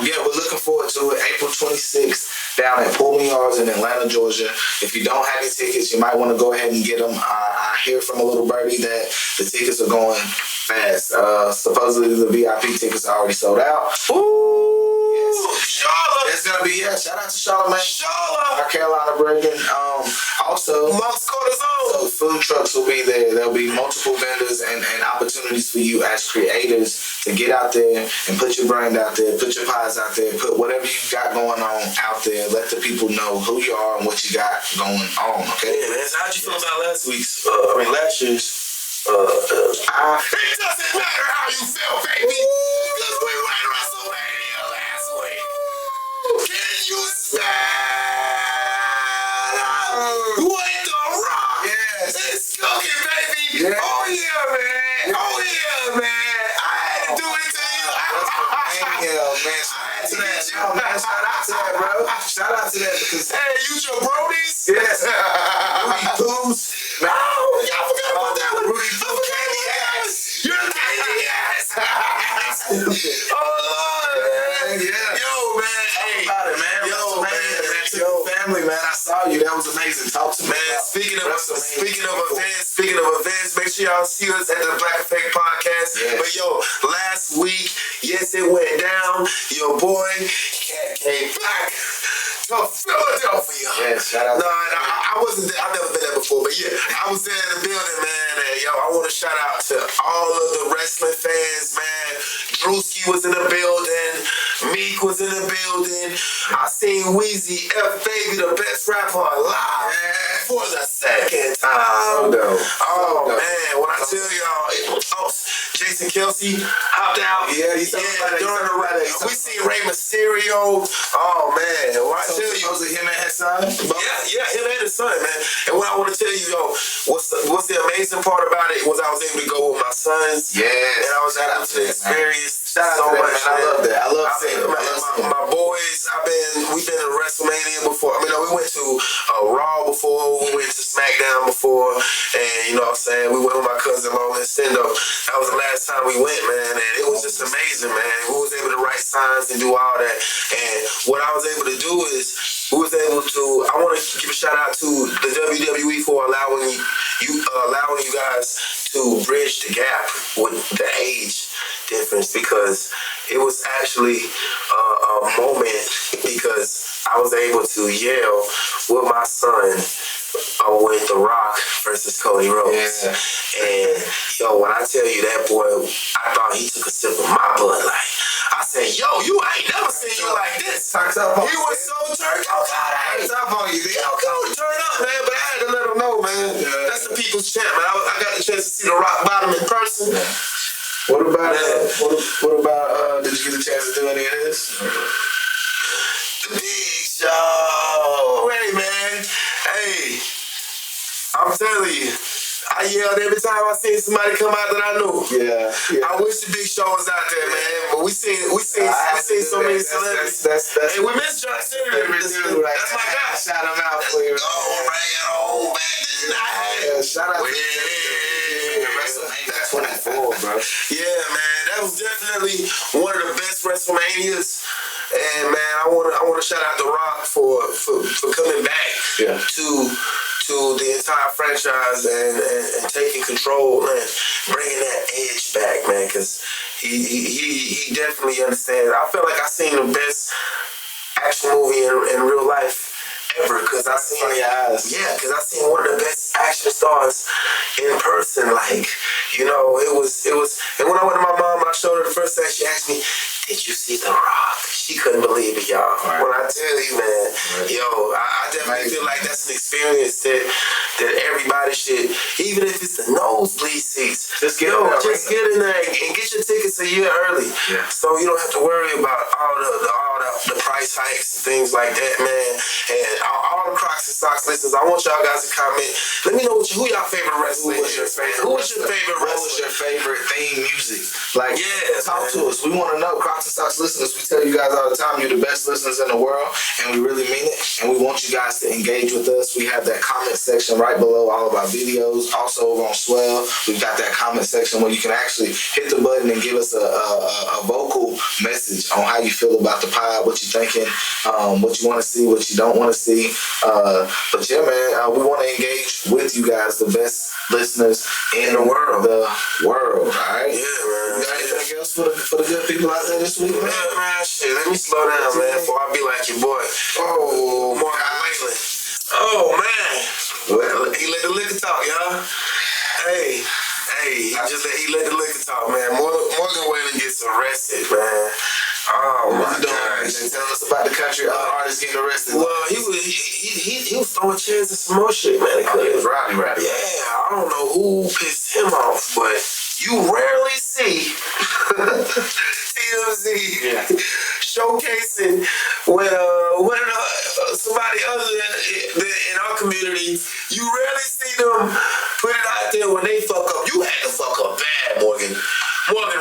B: we're looking forward to it. April 26th down at Pooling Yards in Atlanta, Georgia. If you don't have any tickets, you might want to go ahead and get them. I hear from a little birdie that the tickets are going fast. Supposedly the VIP tickets are already sold out. Charlotte. It's gonna be shout out to Charlotte, man. Our Carolina Breaking. Also, so food trucks will be there. There'll be multiple vendors and opportunities for you as creators to get out there and put your brand out there, put your pies out there, put whatever you got going on out there. Let the people know who you are and what you got going on. Okay.
C: Yeah, man. So how'd you feel about last year's? It doesn't matter how you feel, baby, because we went WrestleMania last week. Can you stand with the Rock?
B: Yes.
C: It's cooking, baby.
B: Yeah.
C: Oh yeah, man. Oh Lord, man.
B: Yeah.
C: Yo, man. Hey.
B: About it, man.
C: Yo, man.
B: Yo, family, man. I saw you. That was amazing. Talk to me.
C: Man, speaking of events, make sure y'all see us at the Black Effect Podcast.
B: Yes.
C: But yo, last week, yes, it went down. Your boy Cat came back to Philadelphia.
B: Yeah, shout out.
C: No, I wasn't there. I've never been there before, but yeah, I was there in the building, man. And yo, I want to shout out to all of the wrestling fans, man. Drewski was in the building. Meek was in the building. I seen Weezy F Baby, the best rapper alive, for the second time.
B: So dope.
C: Oh man, when I tell y'all, Jason Kelsey hopped out.
B: Yeah, he talking about that.
C: We seen Rey Mysterio. Oh man, when I
B: So
C: tell you,
B: was it him and his son?
C: yeah, him and his son, man. And what I want to tell you, yo, what's the amazing part about it was I was able to go with my sons.
B: Yes.
C: And I was able to experience so much.
B: I love that. I love seeing it.
C: My boys, we've been to WrestleMania before. I mean, we went to Raw before. We went to SmackDown before. And you know what I'm saying? We went with my cousin Mom and Stendo. That was the last time we went, man. And it was just amazing, man. We was able to write signs and do all that. And what I was able to do is I want to give a shout out to the WWE for allowing you guys to bridge the gap with the age difference, because it was actually a moment, because I was able to yell with my son with The Rock versus Cody Rhodes.
B: Yeah.
C: And yo, when I tell you that boy, I thought he took a sip of my blood. Like, I said, yo, you ain't never seen you like this. He was so turned up. Yo, Cody, turn up, man. But I had to let him know, man.
B: Yeah.
C: That's the people's champ, man. I got the chance to see The Rock bottom in person.
B: Yeah. What about did you get a chance to do any of this?
C: The Big Show. Hey, man. Hey, I'm telling you, I yelled every time I seen somebody come out that I knew.
B: Yeah.
C: I wish the Big Show was out there, man. But we seen so many celebrities. Hey, we miss John Cena. That's my guy.
B: Shout him out for you.
C: Oh, man, this night.
B: Yeah, shout out to
C: WrestleMania 24, bro. Yeah, man, that was definitely one of the best WrestleManias. And man, I want to shout out The Rock for coming back to the entire franchise and taking control and bringing that edge back, man. Because he definitely understands. I feel like I seen the best action movie in real life ever, because I seen one of the best action stars in person. Like, you know, it was. And when I went to my mom and I showed her the first time, she asked me, "Did you see The Rock?" She couldn't believe it, y'all. Right. When I tell you, man, yo, I definitely feel like that's an experience that everybody should, even if it's the nosebleed seats, just get in there and get your tickets a year early. Yeah. So you don't have to worry about all the price hikes and things like that, man. And all the Crocs and Socks listeners, I want y'all guys to comment. Let me know who y'all favorite wrestler is. Who was your favorite wrestler?
B: What was your favorite theme music? Like, talk
C: to
B: us. We want to know. Crocs and Socks listeners, we tell you guys all the time, you're the best listeners in the world, and we really mean it. And we want you guys to engage with us. We have that comment section right below all of our videos. Also over on Swell, we've got that comment section where you can actually hit the button and give us a vocal message on how you feel about the pod, what you're thinking, what you want to see, what you don't want to see. But yeah, man, we want to engage with you guys, the best listeners in the world. All right? Yeah, man. You got anything else for the good people out there this week, man?
C: Man, shit, let me slow down, man, before I be like your boy. Oh, Morgan Wayland. Oh, man. Well, he let the liquor talk, y'all. Hey, he let the liquor talk, man. Morgan Wayland gets arrested, man. Oh, my God.
B: Tell us about the country artists getting arrested.
C: Well, he was throwing chairs and some more shit, man.
B: He was rowdy.
C: Yeah, I don't know who pissed him off, but you rarely see TMZ showcasing when somebody other than in our community, you rarely see them put it out there when they fuck up. You had to fuck up bad, Morgan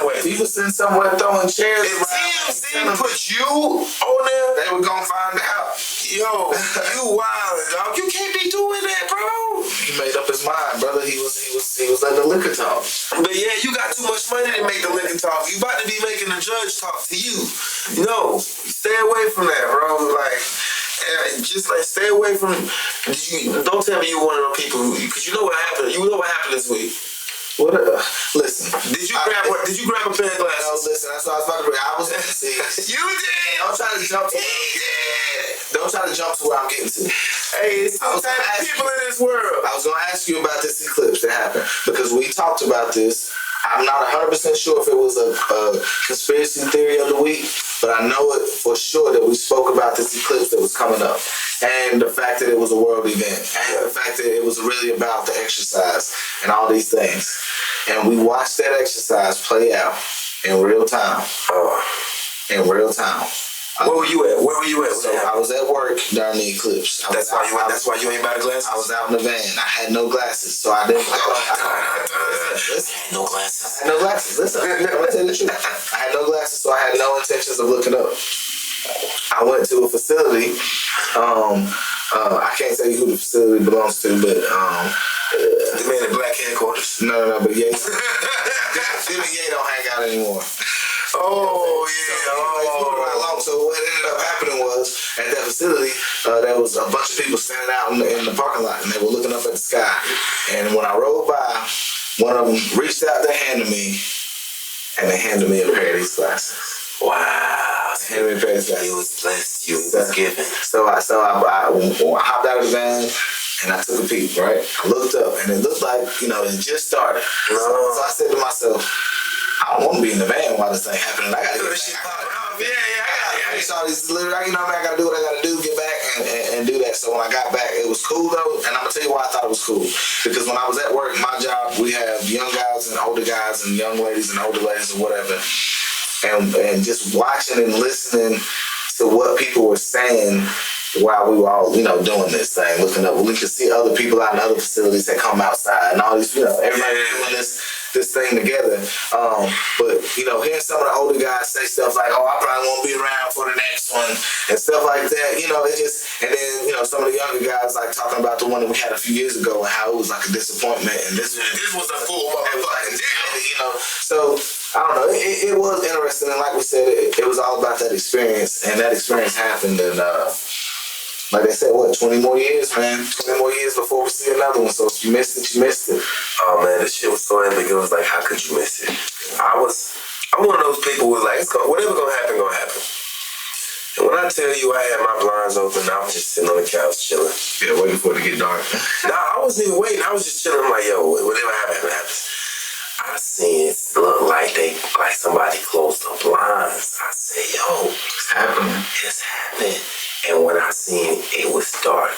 C: Wayland.
B: He was in somewhere throwing chairs.
C: If TMZ put you on there,
B: they were gonna find out.
C: Yo, you wild, dog. You can't be doing that, bro.
B: he made up his mind, brother. He was letting the liquor talk.
C: But yeah, you got too much money to make the liquor talk. You about to be making the judge talk to you. No, stay away from that, bro. Like, just like stay away from. Don't tell me you one of those people because you know what happened. You know what happened this week.
B: What? Listen.
C: Did you grab a pair of glasses?
B: No, listen. That's what I was about to bring. I was see.
C: You did.
B: Don't try to jump to. Don't try to jump to where I'm getting to.
C: Hey, it's two types of people in this world.
B: I was gonna ask you about this eclipse that happened because we talked about this. I'm not 100% sure if it was a conspiracy theory of the week, but I know it for sure that we spoke about this eclipse that was coming up, and the fact that it was a world event, and the fact that it was really about the exercise and all these things. And we watched that exercise play out in real time. In real time.
C: Where were you at?
B: So I was at work during the eclipse.
C: That's why you ain't buy the glasses?
B: I was out in the van. I had no glasses, so I didn't.
C: No glasses.
B: I had no glasses. Listen, I'm gonna tell you the truth. I had no glasses, so I had no intentions of looking up. I went to a facility. I can't tell you who the facility belongs to, but
C: the man in black headquarters.
B: No, but Ye. Jimmy Ye don't hang out anymore.
C: Oh yeah.
B: So what ended up happening was at that facility, there was a bunch of people standing out in the parking lot, and they were looking up at the sky. And when I rode by, one of them reached out their hand to me, and they handed me a pair of these glasses.
C: Wow.
B: Handed me a pair of these glasses.
C: You was blessed. You was given.
B: So I hopped out of the van. And I took a peek, right? I looked up, and it looked like, it just started. So I said to myself, I don't want to be in the van while this thing happening. I got to do this shit. I saw these literally, I got to do what I got to do, get back and do that. So when I got back, it was cool though. And I'm going to tell you why I thought it was cool. Because when I was at work, my job, we have young guys and older guys and young ladies and older ladies or whatever. And just watching and listening to what people were saying while we were all, doing this thing, looking up. We could see other people out in other facilities that come outside and all these, everybody doing this thing together. But, hearing some of the older guys say stuff like, oh, I probably won't be around for the next one and stuff like that, it just, and then, some of the younger guys like talking about the one that we had a few years ago and how it was like a disappointment. And this
C: was a full motherfucking deal.
B: So, I don't know, it was interesting. And like we said, it was all about that experience. And that experience happened. And, like they said, 20 more years, man. 20 more years before we see another one. So if you missed it, you missed it.
C: Oh, man, this shit was so epic. It was like, how could you miss it? I'm one of those people who was like, whatever's gonna happen, gonna happen. And when I tell you I had my blinds open, I was just sitting on the couch chilling.
B: Yeah, waiting for it to get dark.
C: Nah, I wasn't even waiting. I was just chilling. I'm like, yo, whatever happens. I seen it look like somebody closed the blinds. I said, yo,
B: it's happening.
C: It's happening. And when I seen it, it was dark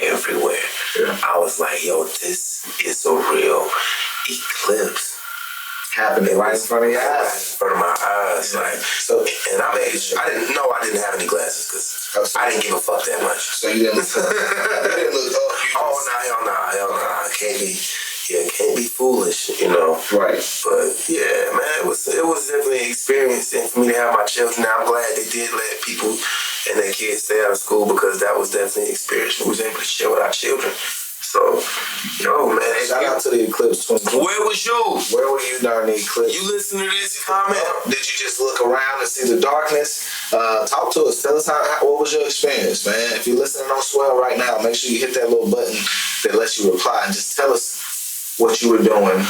C: everywhere. Yeah. I was like, yo, this is a real eclipse.
B: Happening right in front of your eyes.
C: In front of my eyes. Yeah. And I made sure, I didn't have any glasses because I didn't give a fuck that much.
B: So you didn't look up.
C: Hell nah. Can't be foolish,
B: Right.
C: But yeah, man, it was definitely an experience. And for me to have my children now, I'm glad they did let people and their kids stay out of school because that was definitely an experience we was able to share with our children. So, man.
B: Shout out to the eclipse 2020.
C: Where was you?
B: Where were you during the eclipse?
C: You listen to this comment?
B: Did you just look around and see the darkness? Talk to us. Tell us what was your experience, man. If you're listening on Swell right now, make sure you hit that little button that lets you reply and just tell us what you were doing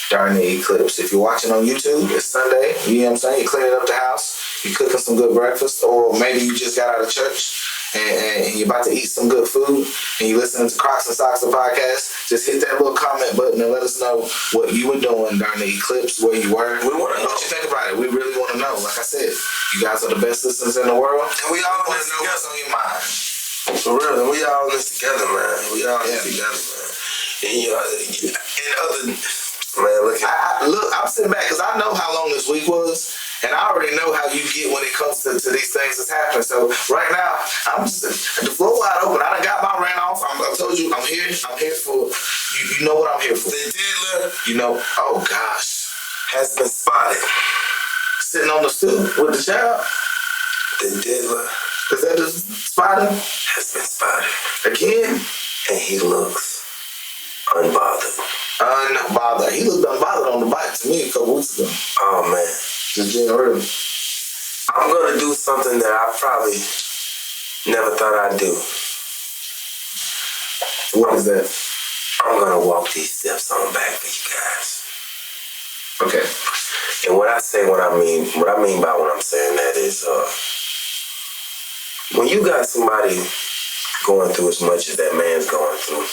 B: during the eclipse. If you're watching on YouTube, it's Sunday, you know what I'm saying? You're cleaning up the house, you're cooking some good breakfast, or maybe you just got out of church and you're about to eat some good food and you're listening to Crocs and Socks, the podcast. Just hit that little comment button and let us know what you were doing during the eclipse, where you were. We want to know what you think about it. We really want to know. Like I said, you guys are the best listeners in the world.
C: And we all want to know what's on your mind. For real, and we all in this together, man. We all in this together, man. And other, man,
B: look, I'm sitting back because I know how long this week was, and I already know how you get when it comes to these things that's happening. So right now, I'm just the floor wide open. I done got my rant off. I told you I'm here. I'm here for you. Know what I'm here for.
C: The diddler,
B: oh gosh,
C: has been spotted
B: sitting on the stoop with the child.
C: The diddler,
B: is that the spotted?
C: Has been spotted
B: again,
C: and he looks Unbothered.
B: Unbothered. He looked unbothered on the bike to me a couple weeks ago.
C: Oh, man.
B: Just being real.
C: I'm going to do something that I probably never thought I'd do.
B: What is that?
C: I'm going to walk these steps on back for you guys.
B: Okay.
C: And what I mean by what I'm saying that is, when you got somebody going through as much as that man's going through,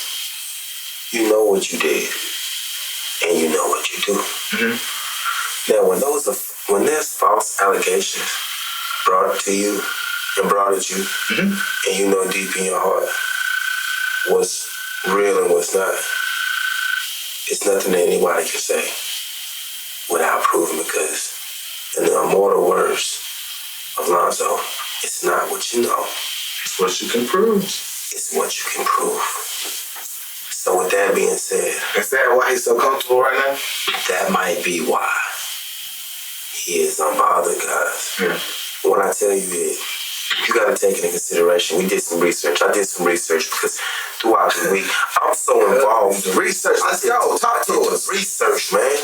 C: you know what you did, and you know what you do.
B: Mm-hmm.
C: Now, when there's false allegations brought to you and brought at you,
B: mm-hmm.
C: and you know deep in your heart what's real and what's not, it's nothing that anybody can say without proving, because in the immortal words of Lonzo, it's not what you know.
B: It's what you can prove.
C: It's what you can prove. So with that being said,
B: is that why he's so comfortable right now?
C: That might be why he is unbothered, guys.
B: Yeah.
C: When I tell you it, you got to take it into consideration. We did some research. I did some research because throughout the week, I'm so involved.
B: Research. Let's go. Talk to us.
C: Research, man.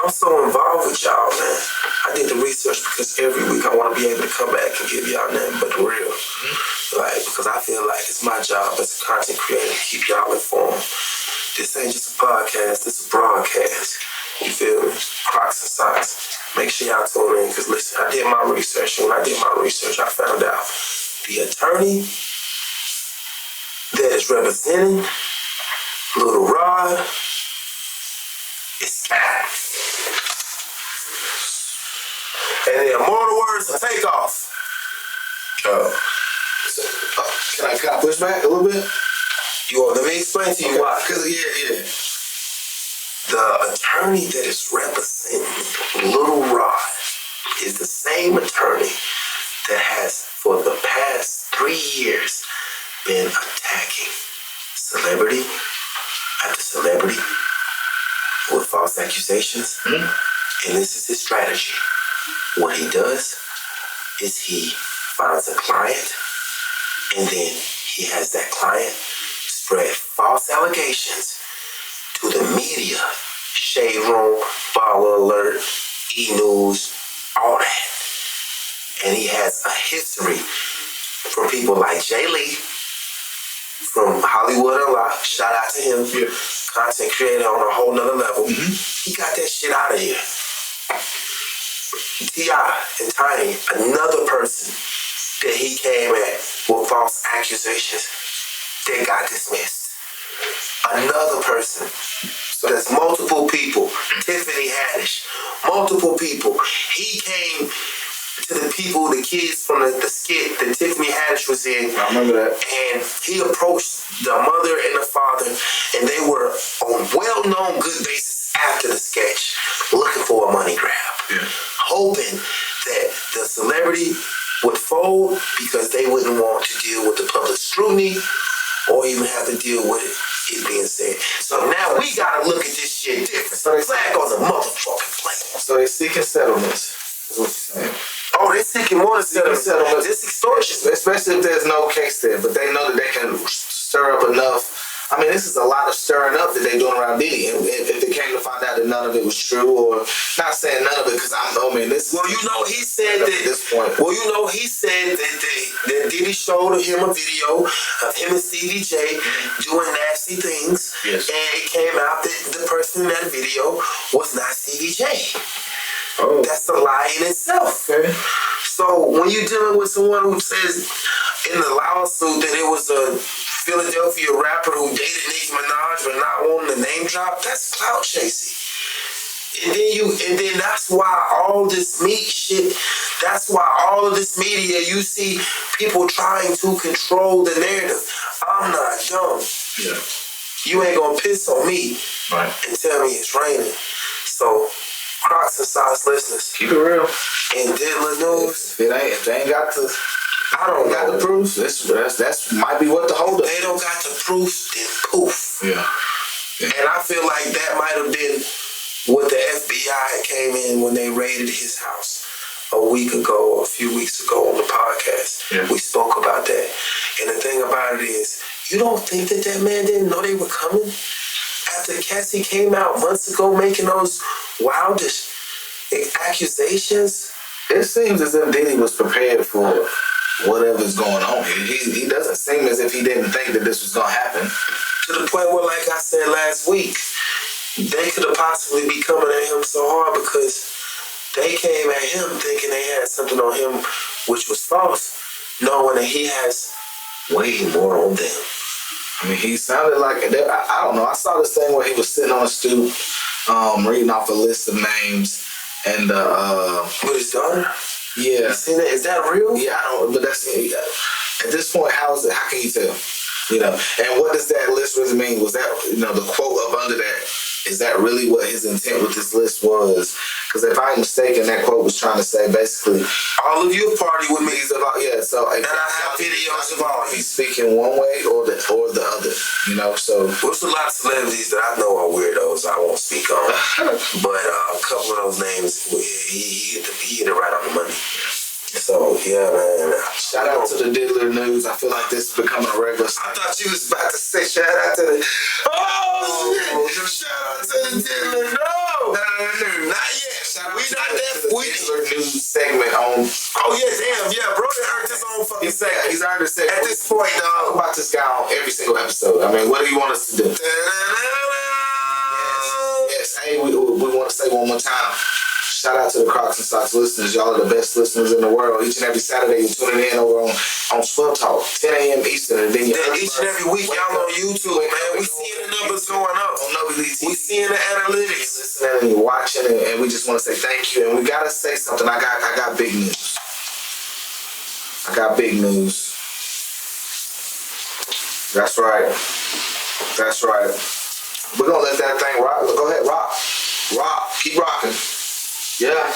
C: I'm so involved with y'all, man. I did the research because every week I want to be able to come back and give y'all nothing but the real. Mm-hmm. Like, because I feel like it's my job as a content creator to keep y'all informed. This ain't just a podcast, this is a broadcast. You feel me? Crocs and socks. Make sure y'all tune in, because listen, I did my research, and when I did my research, I found out the attorney that is representing Little Rod is Sky. And the immortal words of Takeoff.
B: Can I push back a little bit?
C: Let me explain to you why.
B: Because, yeah.
C: The attorney that is representing Little Rod is the same attorney that has, for the past 3 years, been attacking celebrity after celebrity with false accusations.
B: Mm-hmm.
C: And this is his strategy. What he does is he finds a client, and then he has that client spread false allegations to the media, Shade Room, Baller Alert, E-News, all that. And he has a history from people like Jay Lee, from Hollywood Unlocked, shout out to him, content creator on a whole nother level. Mm-hmm. He got that shit out of here. T.I. and Tiny, another person that he came at with false accusations, they got dismissed. Another person. So there's multiple people. Tiffany Haddish, multiple people. He came to the people, the kids from the skit that Tiffany Haddish was in.
B: I remember that.
C: And he approached the mother and the father, and they were on well-known good basis after the sketch, looking for a money grab.
B: Yeah.
C: Hoping that the celebrity would fold because they wouldn't want to deal with the public scrutiny or even have to deal with it being said. So now we gotta look at this shit different. So flag on the motherfucking plate.
B: So they're seeking settlements, is what you're saying.
C: Oh, they're seeking more settlements. This extortion.
B: Especially if there's no case there, but they know that they can stir up enough. I mean, this is a lot of stirring up that they're doing around Diddy. And if they came to find out that none of it was true, or not saying none of it, because I know, man, this.
C: Well, you know, he said that. At this point. Well, you know, he said that Diddy showed him a video of him and Stevie J doing nasty things.
B: Yes.
C: And it came out that the person in that video was not Stevie J.
B: Oh.
C: That's a lie in itself.
B: Okay.
C: So when you're dealing with someone who says in the lawsuit that it was a Philadelphia rapper who dated Nicki Minaj but not wanting to name drop, that's clout chasing. And then that's why all this that's why all of this media, you see people trying to control the narrative. I'm not dumb.
B: Yeah.
C: You ain't gonna piss on me
B: Right.
C: and tell me it's raining. So Crocs and Sauce listeners,
B: Keep it real.
C: in Diddler News,
B: If they ain't got the,
C: I don't
B: got
C: know.
B: the proof, that's might be what the hold up.
C: They don't got the proof, then poof.
B: Yeah.
C: And I feel like that might have been what the FBI came in when they raided his house a week ago, a few weeks ago on the podcast.
B: Yeah.
C: We spoke about that. And the thing about it is, you don't think that man didn't know they were coming after Cassie came out months ago making those wildish accusations?
B: It seems as if Diddy was prepared for whatever's going on here. He doesn't seem as if he didn't think that this was going to happen.
C: To the point where, like I said last week, they could have possibly be coming at him so hard because they came at him thinking they had something on him which was false, knowing that he has way more on them.
B: I mean, he sounded like, I don't know, I saw this thing where he was sitting on a stoop, reading off a list of names, and
C: with his daughter?
B: Yeah.
C: You seen that? Is that real?
B: Yeah, I don't, but that's, at this point, how can you tell? You know, and what does that list really mean? Was that, you know, the quote up under that, is that really what his intent with this list was? Because if I'm mistaken, that quote was trying to say basically,
C: all of you party with me.
B: Yeah, so
C: and I have videos of all.
B: He's speaking one way or the other, you know. So
C: there's a lot of celebrities that I know are weirdos. I won't speak on, but a couple of those names, he hit it right on the money. So yeah, man.
B: Shout out to the Diddler News. I feel like this is becoming a regular.
C: I thought you was about to say shout out to the. Shout out to the Diddler. No, not yet.
B: We not that. Diddler News segment on.
C: Oh yeah, damn, yeah, bro. They earned his own fucking segment.
B: He's earned a segment.
C: At this point, dog.
B: Talk about this guy on every single episode. I mean, what do you want us to do? Yes. Hey, we want to say one more time. Shout out to the Crocs and Socks listeners. Y'all are the best listeners in the world. Each and every Saturday, you're tuning in over on Swell Talk, 10 a.m. Eastern. And then
C: each and every week, y'all on YouTube, man. We seeing the numbers going up.
B: On NOVI TV.
C: We seeing the analytics.
B: You're listening and you're watching, and we just want to say thank you. And we got to say something. I got big news. I got big news. That's right. That's right. We're going to let that thing rock. Go ahead, rock. Rock. Keep rocking. Yeah.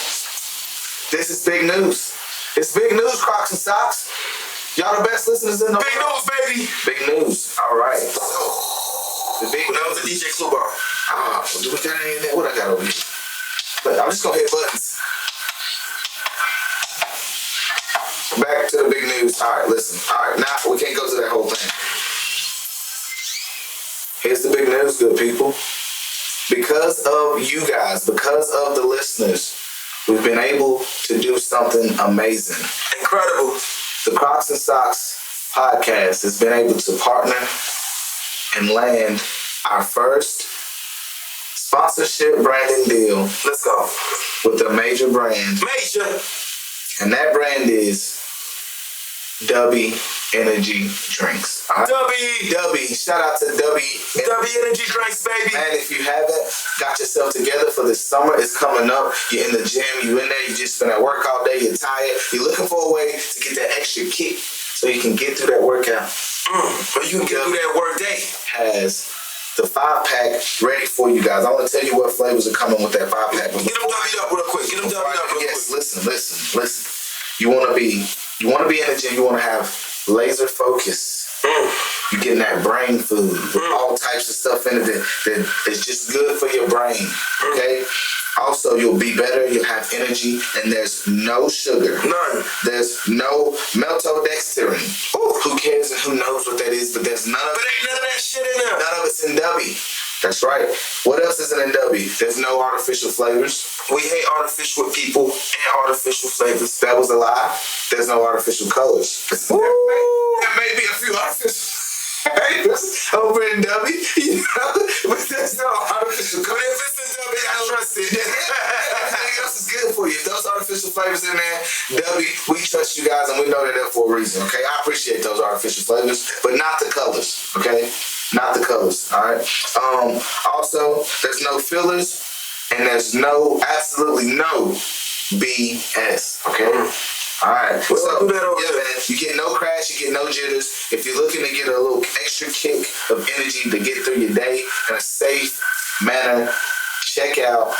B: This is big news. It's big news, Crocs and Socks. Y'all the best listeners in the
C: big news, baby.
B: Big news. All right. The big
C: that was a DJ Clue Bar.
B: What that ain't there? What I got over here? But I'm just gonna hit buttons. Back to the big news. All right, listen. All right, now we can't go to that whole thing. Here's the big news, good people. Because of you guys, because of the listeners, we've been able to do something amazing.
C: Incredible.
B: The Crocs and Socks podcast has been able to partner and land our first sponsorship branding deal.
C: Let's go.
B: With a major brand.
C: Major.
B: And that brand is NOVI Energy Drinks. Right? NOVI. Shout out to NOVI.
C: NOVI Energy Drinks, baby.
B: Man, if you haven't got yourself together for this summer, it's coming up. You're in the gym, you in there, you just spent at work all day, you're tired. You're looking for a way to get that extra kick so you can get through that workout.
C: Or you can get through that work day.
B: Has the 5-pack ready for you guys. I want to tell you what flavors are coming with that 5-pack.
C: Get them W'd up real quick. Get them W'd up real quick.
B: Yes, listen. You want to be in the gym. You want to have laser focus. You're getting that brain food with all types of stuff in it that is just good for your brain. Okay. Also, you'll be better. You'll have energy, and there's no sugar.
C: None.
B: There's no maltodextrin. Who cares and who knows what that is? But there's none of it.
C: Ain't none of that shit in there.
B: None of it's in NOVI. That's right. What else isn't in NOVI? There's no artificial flavors.
C: We hate artificial people and artificial flavors.
B: That was a lie. There's no artificial colors. There may be a few artificial flavors over in NOVI, you know, but there's no artificial colors.
C: But if it's in NOVI, I trust it.
B: Everything else is good for you. If those artificial flavors in there, NOVI, we trust you guys and we know they're there for a reason, okay? I appreciate those artificial flavors, but not the colors, okay? Not the colors, all right? Also, there's no fillers and there's absolutely no BS, okay? All right. So, man, you get no crash, you get no jitters. If you're looking to get a little extra kick of energy to get through your day in a safe manner, check out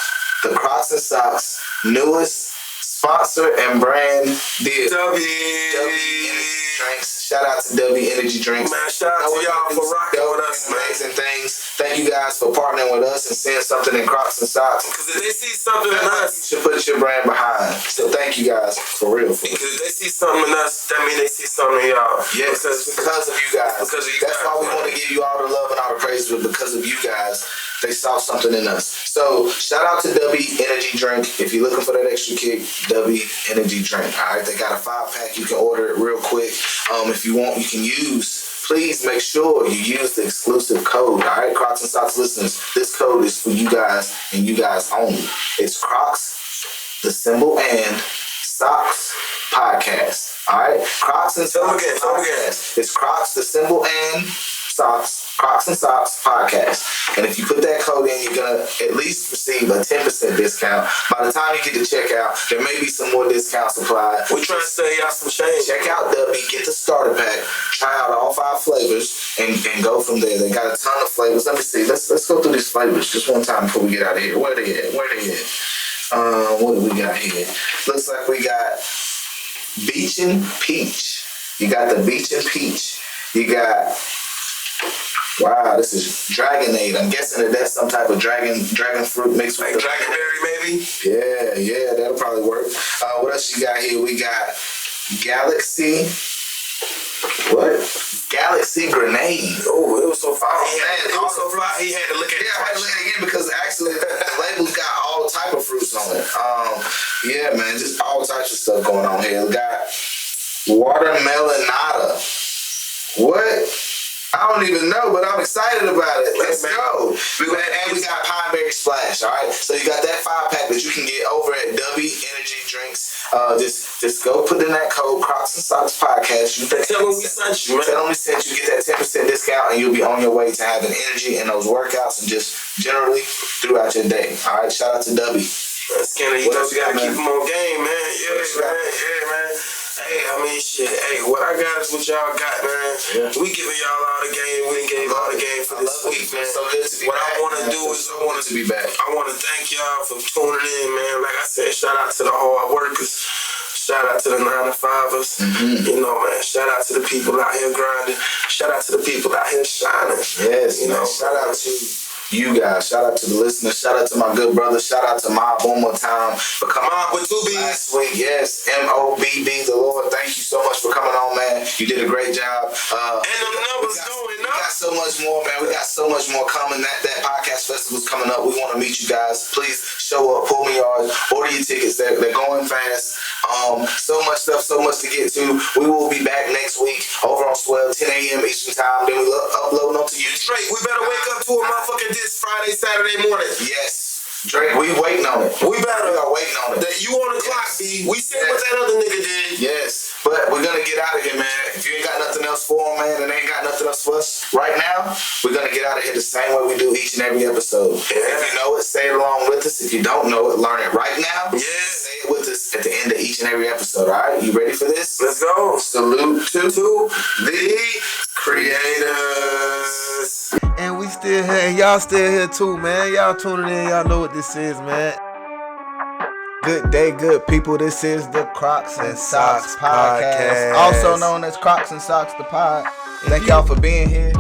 B: the Crocs and Socks newest sponsor and brand deal.
C: NOVI
B: Energy Drinks. Shout out to NOVI Energy Drinks.
C: Man, shout out to y'all for rocking with us, man.
B: Amazing things. Thank you guys for partnering with us and seeing something in Crocs and Socks.
C: Because if they see something in us,
B: you should put your brand behind. So thank you guys for real.
C: Because if they see something in us, that means they see something in y'all.
B: Yes, because of you guys.
C: Because of you
B: That's
C: guys,
B: why we
C: man.
B: want to give you all the love and all the praise, but because of you guys they saw something in us. So shout out to NOVI Energy Drink. If you're looking for that extra kick, NOVI Energy Drink. All right, they got a 5-pack. You can order it real quick. If you want, you can use. Please make sure you use the exclusive code. All right, Crocs and Socks listeners, this code is for you guys and you guys only. It's Crocs, the symbol, and Socks podcast. All right, Crocs and Socks podcast. It's Crocs, the symbol, and Socks. Crocs and Socks podcast. And if you put that code in, you're gonna at least receive a 10% discount. By the time you get to checkout, there may be some more discounts applied.
C: We're trying to sell y'all some change.
B: Check out NOVI, get the starter pack, try out all 5 flavors, and go from there. They got a ton of flavors. Let me see. Let's go through these flavors just one time before we get out of here. Where they at? What do we got here? Looks like we got Beach and Peach. You got the Beach and Peach. You got, wow, this is Dragonade. I'm guessing that that's some type of dragon fruit mixed with
C: like dragonberry, maybe?
B: Yeah, that'll probably work. What else you got here? We got Galaxy. What? Galaxy Grenade.
C: Oh, it was so far.
B: He had to look at it. I had to look at it again because actually the label's got all type of fruits on it. Yeah, man, just all types of stuff going on here. We got Watermelonada. What? I don't even know, but I'm excited about it. Let's go. And we got Pineberry Splash, all right? So you got that 5-pack that you can get over at NOVI Energy Drinks. Just go put in that code, Crocs and Socks podcast.
C: Tell them we sent you, man.
B: Tell them we sent you. Get that 10% discount, and you'll be on your way to having energy in those workouts and just generally throughout your day. All right? Shout out to NOVI.
C: Skinner, you know you gotta keep them on game, man. Yeah, man. Hey, I mean, shit. Hey, what I got is what y'all got, man. Yeah. We giving y'all all the game. We done gave all the game for this week, man.
B: So good to be
C: what
B: back,
C: I want to do is
B: I want to be back.
C: I want to thank y'all for tuning in, man. Like I said, shout out to the hard workers. Shout out to the 9-to-5ers. You know, man. Shout out to the people out here grinding. Shout out to the people out here shining.
B: Yes,
C: you know.
B: Shout out to you guys. Shout out to the listeners. Shout out to my good brother. Shout out to Mob one more time for coming on with 2 B's last week. Yes, MOBB, the Lord. Thank you so much for coming on, man. You did a great job.
C: And the numbers going up.
B: We got so much more, man. We got so much more coming. That podcast festival's coming up. We want to meet you guys. Please show up, pull me yards, order your tickets. They're going fast. So much stuff, so much to get to. We will be back next week over on Swell, 10 a.m. Eastern time. Then we upload onto you.
C: Drake, we better wake up to a motherfucking this Friday, Saturday morning.
B: Yes. Drake, we waiting on it. We are waiting on it.
C: You on the clock, B. We seen what that other nigga did.
B: Yes. But we're gonna get out of here, man. If you ain't got nothing else for him, man, and ain't got nothing else for us right now, we're gonna get out of here the same way we do each and every episode. Yeah. If you know it, say it along with us. If you don't know it, learn it right now.
C: Yeah.
B: Say it with us at the end of each and every episode. All right, you ready for this?
C: Let's go.
B: Salute to the creators.
A: And we still here, and y'all still here too, man. Y'all tuning in, y'all know what this is, man. Good day, good people. This is the Crocs and Socks podcast, also known as Crocs and Socks the pod. Thank y'all for being here.